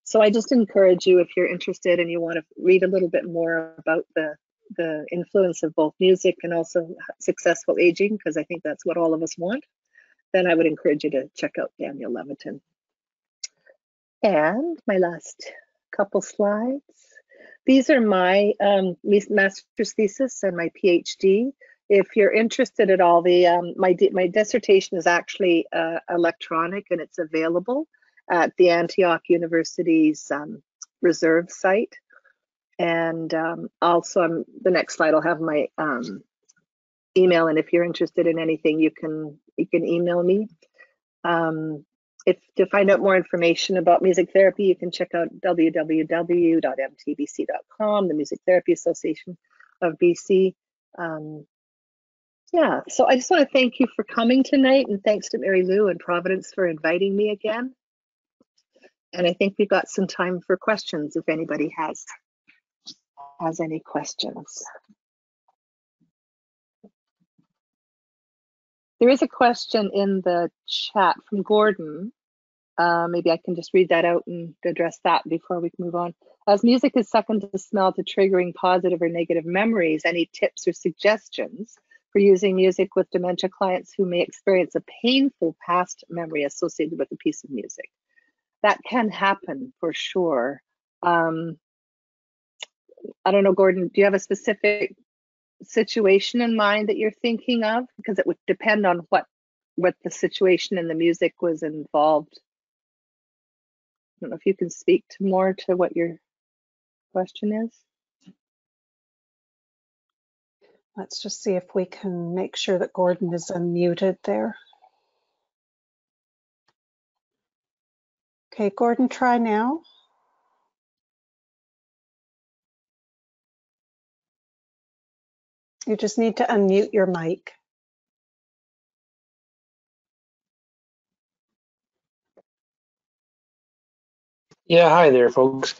So I just encourage you, if you're interested and you want to read a little bit more about the influence of both music and also successful aging, because I think that's what all of us want, then I would encourage you to check out Daniel Levitin. And my last couple slides. These are my master's thesis and my PhD. If you're interested at all, my dissertation is actually electronic and it's available at the Antioch University's reserve site. And also the next slide will have my email, and if you're interested in anything, you can email me. To find out more information about music therapy, you can check out www.mtbc.com, the Music Therapy Association of BC. Yeah, so I just want to thank you for coming tonight, and thanks to Mary Lou and Providence for inviting me again. And I think we've got some time for questions if anybody has any questions. There is a question in the chat from Gordon. Maybe I can just read that out and address that before we move on. As music is second to smell to triggering positive or negative memories, any tips or suggestions for using music with dementia clients who may experience a painful past memory associated with a piece of music? That can happen for sure. I don't know, Gordon, do you have a specific situation in mind that you're thinking of? Because it would depend on what the situation and the music was involved. I don't know if you can speak more to what your question is. Let's just see if we can make sure that Gordon is unmuted there. Okay, Gordon, try now. You just need to unmute your mic. Yeah, hi there, folks.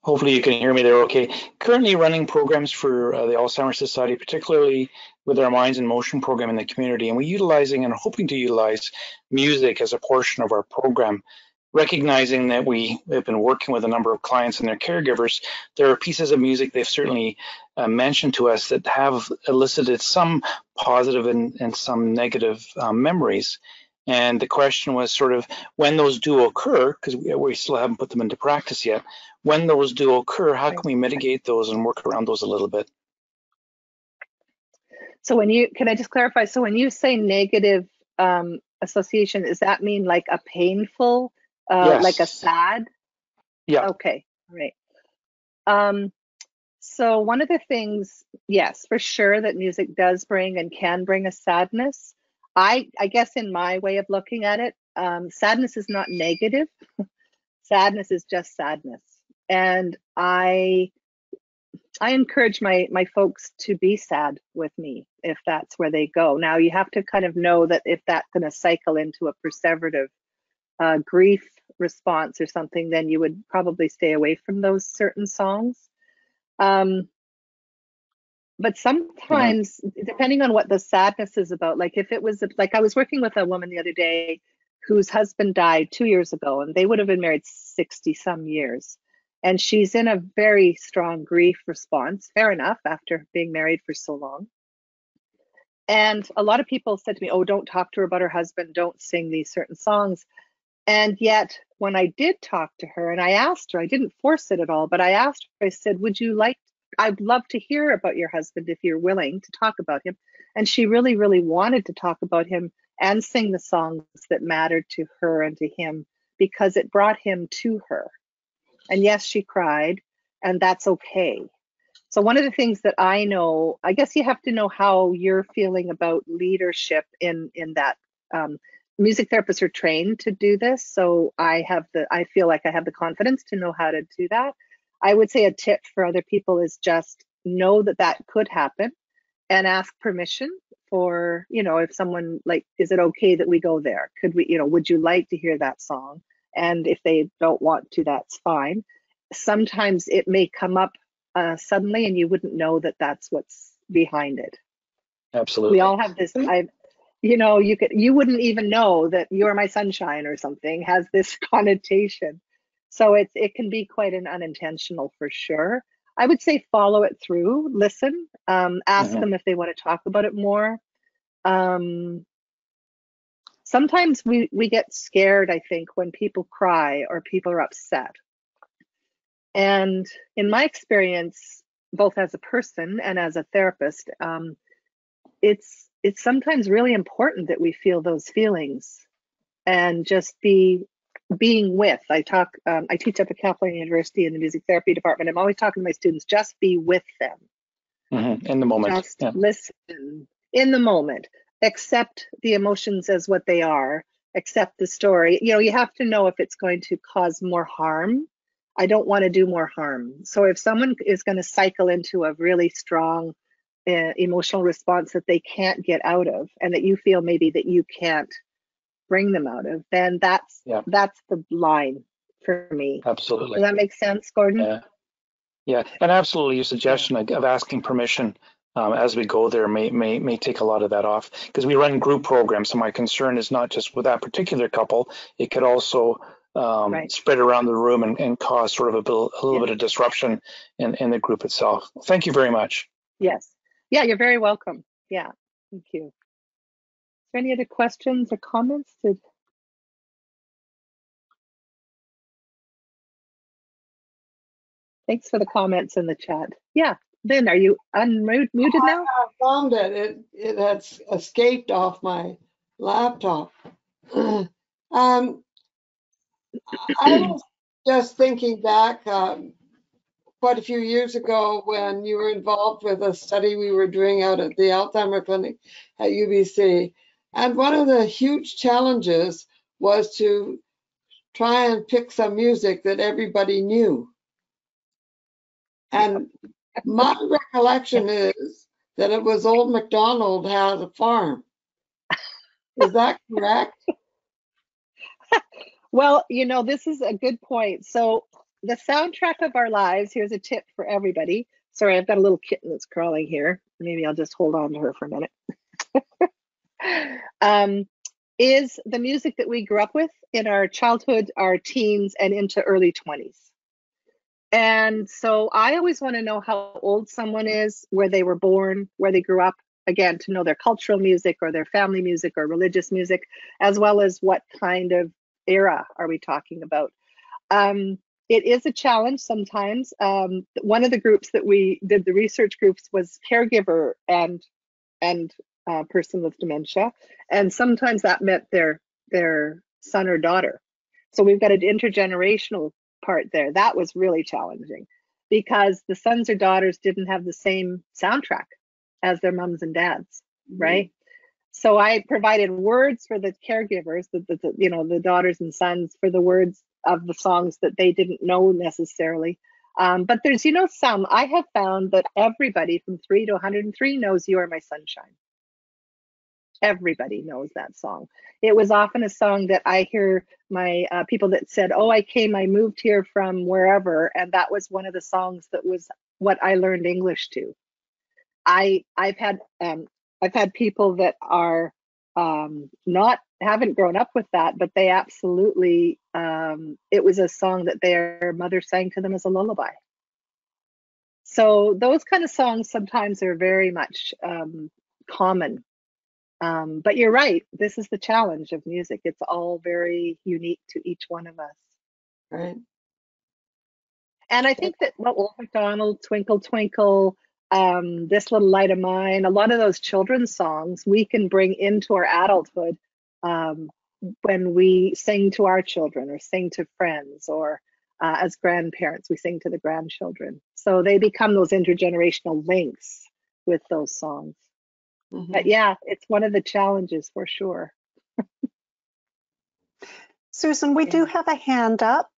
Hopefully you can hear me there okay. Currently running programs for the Alzheimer's Society, particularly with our Minds in Motion program in the community, and we're utilizing and hoping to utilize music as a portion of our program. Recognizing that we have been working with a number of clients and their caregivers, there are pieces of music they've certainly mentioned to us that have elicited some positive and some negative memories. And the question was sort of when those do occur, because we still haven't put them into practice yet, when those do occur, how can we mitigate those and work around those a little bit? So can I just clarify? So when you say negative association, does that mean like a painful, Yes. like a sad? Yeah. Okay, all right. So one of the things, yes, for sure, that music does bring and can bring a sadness. I guess in my way of looking at it, sadness is not negative. Sadness is just sadness. And I encourage my folks to be sad with me if that's where they go. Now you have to kind of know that if that's going to cycle into a perseverative grief response or something, then you would probably stay away from those certain songs. But sometimes, depending on what the sadness is about, like if it was like I was working with a woman the other day whose husband died 2 years ago, and they would have been married 60 some years. And she's in a very strong grief response, fair enough, after being married for so long. And a lot of people said to me, oh, don't talk to her about her husband, don't sing these certain songs. And yet, when I did talk to her and I asked her, I didn't force it at all, but I asked her, I said, I'd love to hear about your husband if you're willing to talk about him. And she really, really wanted to talk about him and sing the songs that mattered to her and to him because it brought him to her. And yes, she cried, and that's okay. So one of the things that I know, I guess you have to know how you're feeling about leadership in that. Music therapists are trained to do this, so I feel like I have the confidence to know how to do that. I would say a tip for other people is just know that that could happen and ask permission for, if someone like, is it okay that we go there? Could we, would you like to hear that song? And if they don't want to, that's fine. Sometimes it may come up suddenly and you wouldn't know that that's what's behind it. Absolutely. We all have this, you wouldn't even know that You're My Sunshine or something has this connotation. So it can be quite an unintentional for sure. I would say follow it through, listen, ask them if they want to talk about it more. Sometimes we get scared, I think, when people cry or people are upset. And in my experience, both as a person and as a therapist, it's sometimes really important that we feel those feelings and just being with. I teach up at Kaplan University in the music therapy department. I'm always talking to my students, just be with them. In the moment. Just listen in the moment. Accept the emotions as what they are. Accept the story. You have to know if it's going to cause more harm. I don't want to do more harm. So if someone is going to cycle into a really strong emotional response that they can't get out of, and that you feel maybe that you can't bring them out of, then that's the line for me. Absolutely. Does that make sense, Gordon? Yeah, and absolutely. Your suggestion of asking permission as we go there may take a lot of that off, because we run group programs. So my concern is not just with that particular couple; it could also spread around the room and cause sort of a little bit of disruption in the group itself. Thank you very much. Yes. Yeah, you're very welcome. Yeah, thank you. Is there any other questions or comments? Thanks for the comments in the chat. Yeah, Lynn, are you unmuted now? I found it. It had escaped off my laptop. I was just thinking back quite a few years ago when you were involved with a study we were doing out at the Alzheimer clinic at UBC. And one of the huge challenges was to try and pick some music that everybody knew. And my recollection is that it was Old MacDonald Had a Farm. Is that correct? Well, this is a good point. So the soundtrack of our lives, here's a tip for everybody. Sorry, I've got a little kitten that's crawling here. Maybe I'll just hold on to her for a minute. Is the music that we grew up with in our childhood, our teens, and into early 20s. And so I always want to know how old someone is, where they were born, where they grew up, again, to know their cultural music or their family music or religious music, as well as what kind of era are we talking about. It is a challenge sometimes. One of the groups that we did, the research groups, was caregiver and person with dementia, and sometimes that meant their son or daughter. So we've got an intergenerational part there. That was really challenging because the sons or daughters didn't have the same soundtrack as their mums and dads, right? So I provided words for the caregivers, the daughters and sons, for the words of the songs that they didn't know necessarily. But there's, some, I have found that everybody from 3 to 103 knows You Are My Sunshine. Everybody knows that song. It was often a song that I hear my people that said, oh, I moved here from wherever, and that was one of the songs that was what I learned English to. I've had people that are haven't grown up with that, but they absolutely, it was a song that their mother sang to them as a lullaby. So those kind of songs sometimes are very much common. But you're right, this is the challenge of music. It's all very unique to each one of us. Right. And I think that Old MacDonald, Twinkle Twinkle, This Little Light of Mine, a lot of those children's songs we can bring into our adulthood when we sing to our children or sing to friends, or as grandparents, we sing to the grandchildren. So they become those intergenerational links with those songs. But yeah, it's one of the challenges for sure. Susan, we do have a hand up.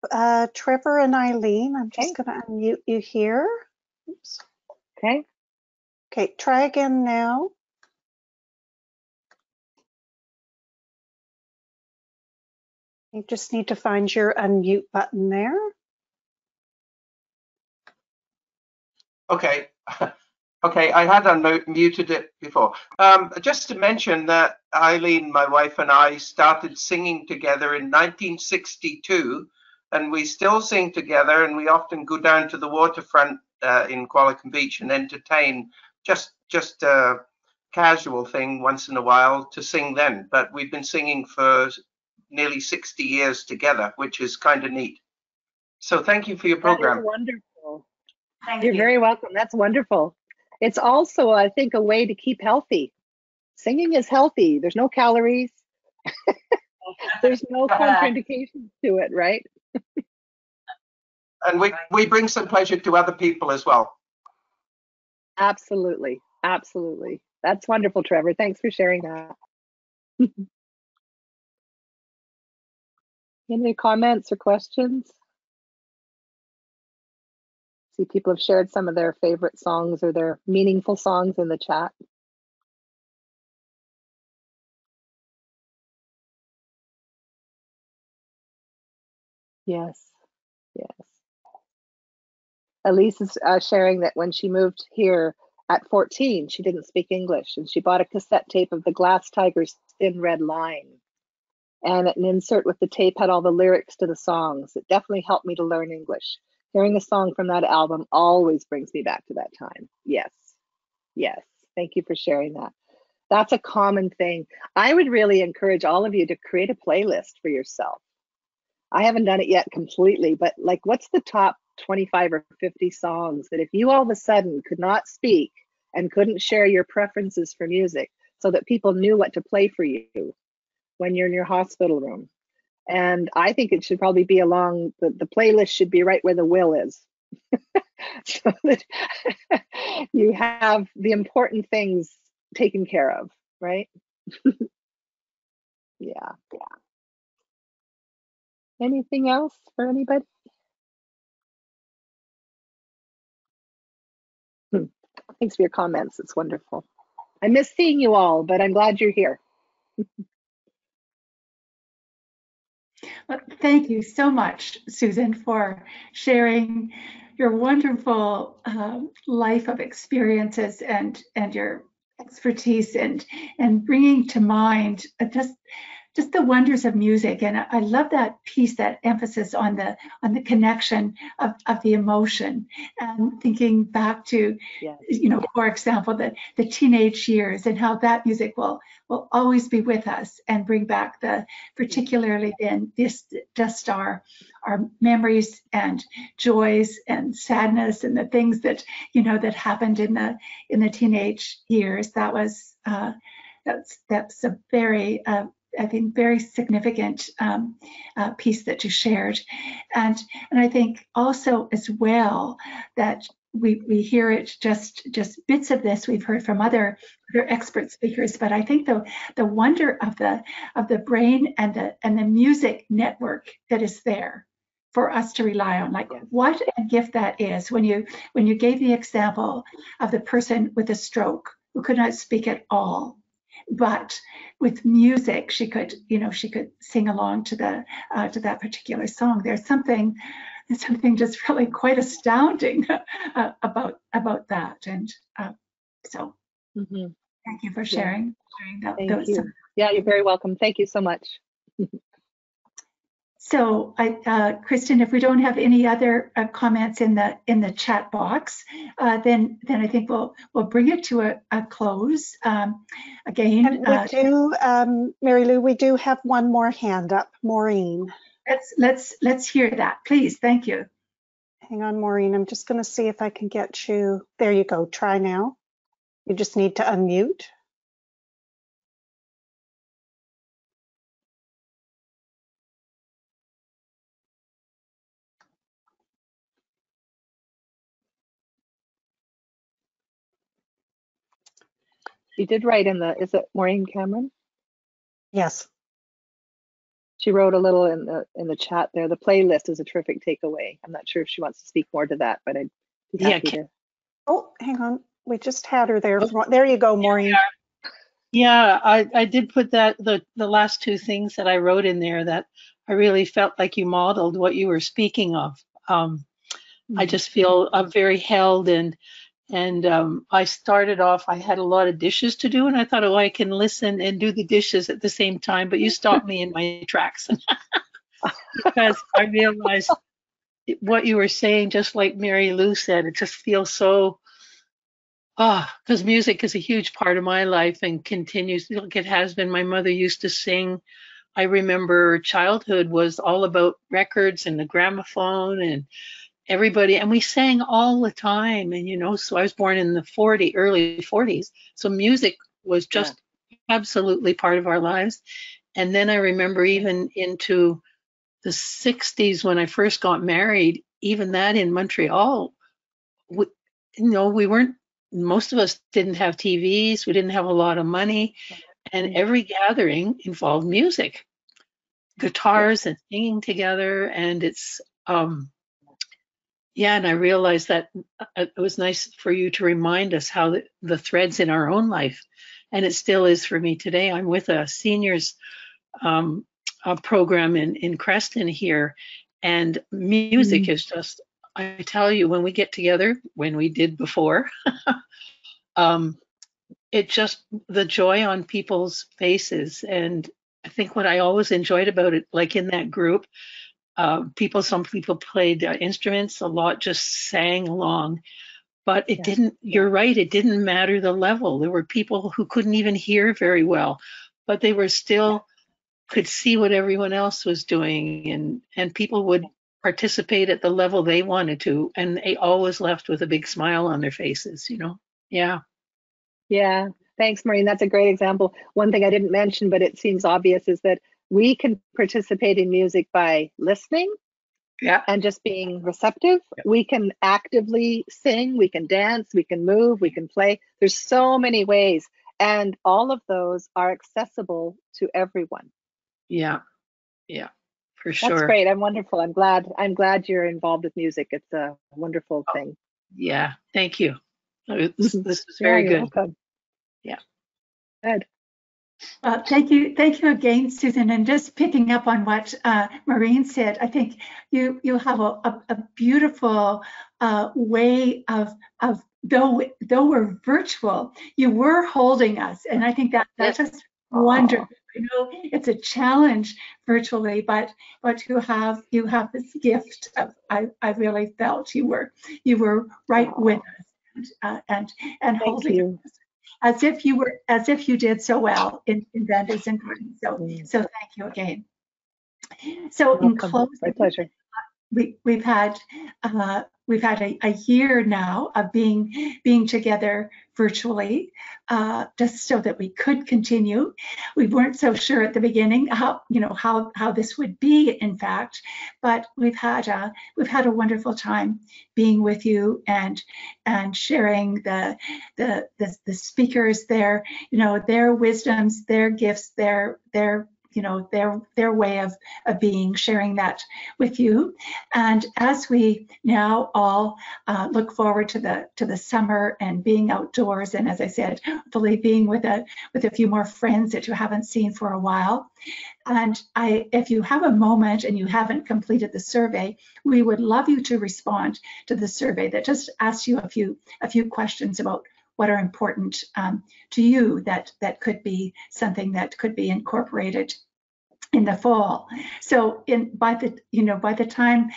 Trevor and Eileen, I'm just going to unmute you here. Oops. Okay, try again now. You just need to find your unmute button there. Okay. Okay, I had unmuted it before. Just to mention that Eileen, my wife, and I started singing together in 1962, and we still sing together, and we often go down to the waterfront in Qualicum Beach and entertain, just a casual thing once in a while to sing then. But we've been singing for nearly 60 years together, which is kind of neat. So thank you for your program. That is wonderful. You're very welcome. That's wonderful. It's also, I think, a way to keep healthy. Singing is healthy. There's no calories. There's no contraindications to it, right? And we bring some pleasure to other people as well. Absolutely. Absolutely. That's wonderful, Trevor. Thanks for sharing that. Any comments or questions? See, people have shared some of their favorite songs or their meaningful songs in the chat. Yes, yes. Elise is sharing that when she moved here at 14, she didn't speak English, and she bought a cassette tape of the Glass Tigers' Thin Red Line. And an insert with the tape had all the lyrics to the songs. It definitely helped me to learn English. Hearing a song from that album always brings me back to that time. Yes, yes. Thank you for sharing that. That's a common thing. I would really encourage all of you to create a playlist for yourself. I haven't done it yet completely, but like, what's the top 25 or 50 songs that if you all of a sudden could not speak and couldn't share your preferences for music so that people knew what to play for you when you're in your hospital room? And I think it should probably be along, the playlist should be right where the will is. So that you have the important things taken care of, right? Yeah. Anything else for anybody? Thanks for your comments. It's wonderful. I miss seeing you all, but I'm glad you're here. Well, thank you so much, Susan, for sharing your wonderful life of experiences and your expertise and bringing to mind just just the wonders of music. And I love that piece, that emphasis on the connection of the emotion, and thinking back to, you know, for example, the teenage years, and how that music will always be with us and bring back particularly then just our memories and joys and sadness and the things that, you know, that happened in the teenage years. That's a very I think very significant piece that you shared, and I think also as well that we hear it, just bits of this we've heard from other expert speakers, but I think the wonder of the brain and the music network that is there for us to rely on, like what a gift that is. When you gave the example of the person with a stroke who could not speak at all, but with music she could sing along to that particular song. There's something just really quite astounding about that, and so thank you for sharing that. Thank you. Yeah, you're very welcome. Thank you so much. So, Kristen, if we don't have any other comments in the chat box, then I think we'll bring it to a close. Again, we do, Mary Lou, we do have one more hand up, Maureen. Let's hear that, please. Thank you. Hang on, Maureen. I'm just going to see if I can get you. There you go. Try now. You just need to unmute. She did write is it Maureen Cameron? Yes. She wrote a little in the chat there. The playlist is a terrific takeaway. I'm not sure if she wants to speak more to that, but I'd be happy to. Oh, hang on. We just had her there. There you go, Maureen. Yeah, I did put that the last two things that I wrote in there that I really felt like you modeled what you were speaking of. I just feel very held, and I started off, I had a lot of dishes to do, and I thought, oh, I can listen and do the dishes at the same time, but you stopped me in my tracks because I realized what you were saying, just like Mary Lou said, it just feels so, because music is a huge part of my life and continues, like it has been. My mother used to sing. I remember childhood was all about records and the gramophone and everybody, and we sang all the time. And so I was born in the early 40s, so music was just absolutely part of our lives. And then I remember even into the 60s when I first got married, even that in Montreal, we weren't, most of us didn't have TVs, we didn't have a lot of money, and every gathering involved music, guitars and singing together. And it's and I realized that it was nice for you to remind us how the threads in our own life, and it still is for me today. I'm with a seniors program in Creston here, and music is just, I tell you, when we get together, when we did before, it just, the joy on people's faces. And I think what I always enjoyed about it, like in that group, some people played instruments, a lot just sang along, but it didn't, you're right, it didn't matter the level. There were people who couldn't even hear very well, but they were still could see what everyone else was doing, and people would participate at the level they wanted to, and they always left with a big smile on their faces, Yeah. Thanks, Maureen. That's a great example. One thing I didn't mention, but it seems obvious, is that we can participate in music by listening and just being receptive. We can actively sing, we can dance, we can move, we can play. There's so many ways, and all of those are accessible to everyone. Yeah, for sure. That's great. I'm wonderful. I'm glad you're involved with music. It's a wonderful thing. Yeah, thank you. This is very good. Welcome. Yeah. Good. Thank you again, Susan. And just picking up on what Maureen said, I think you have a beautiful way of though we're virtual, you were holding us, and I think that just wonderful. I know it's a challenge virtually, but you have this gift of, I really felt you were right with us, and Thank holding you. us as if you did so well in Vanda's and Gordon. So thank you again. So in Welcome. closing, My pleasure. we've had a year now of being together virtually, just so that we could continue. We weren't so sure at the beginning how this would be, in fact, but we've had a wonderful time being with you and sharing the speakers, their wisdoms, their gifts, their way of being, sharing that with you. And as we now all look forward to the summer and being outdoors, and as I said, hopefully being with a few more friends that you haven't seen for a while. And if you have a moment and you haven't completed the survey, we would love you to respond to the survey that just asks you a few questions about what are important to you, that could be something that could be incorporated in the fall. So by the time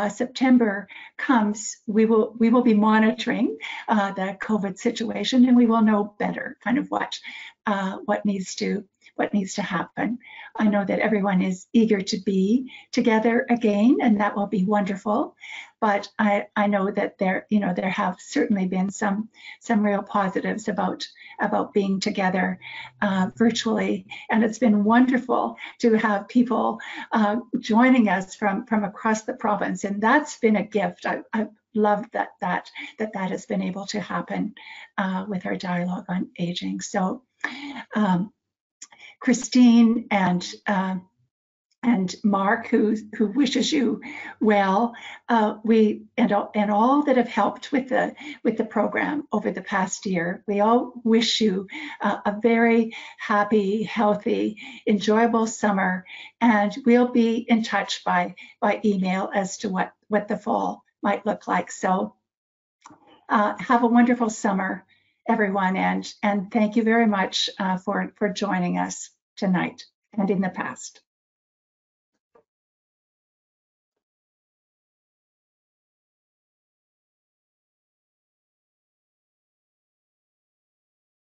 September comes, we will be monitoring the COVID situation, and we will know better kind of what needs to happen. I know that everyone is eager to be together again, and that will be wonderful. But I know that there have certainly been some real positives about being together virtually, and it's been wonderful to have people joining us from across the province, and that's been a gift. I've loved that has been able to happen with our dialogue on aging. So Christine and Mark, who wishes you well, we and all that have helped with the program over the past year. We all wish you a very happy, healthy, enjoyable summer, and we'll be in touch by email as to what the fall might look like. So have a wonderful summer, everyone, and thank you very much for joining us tonight and in the past.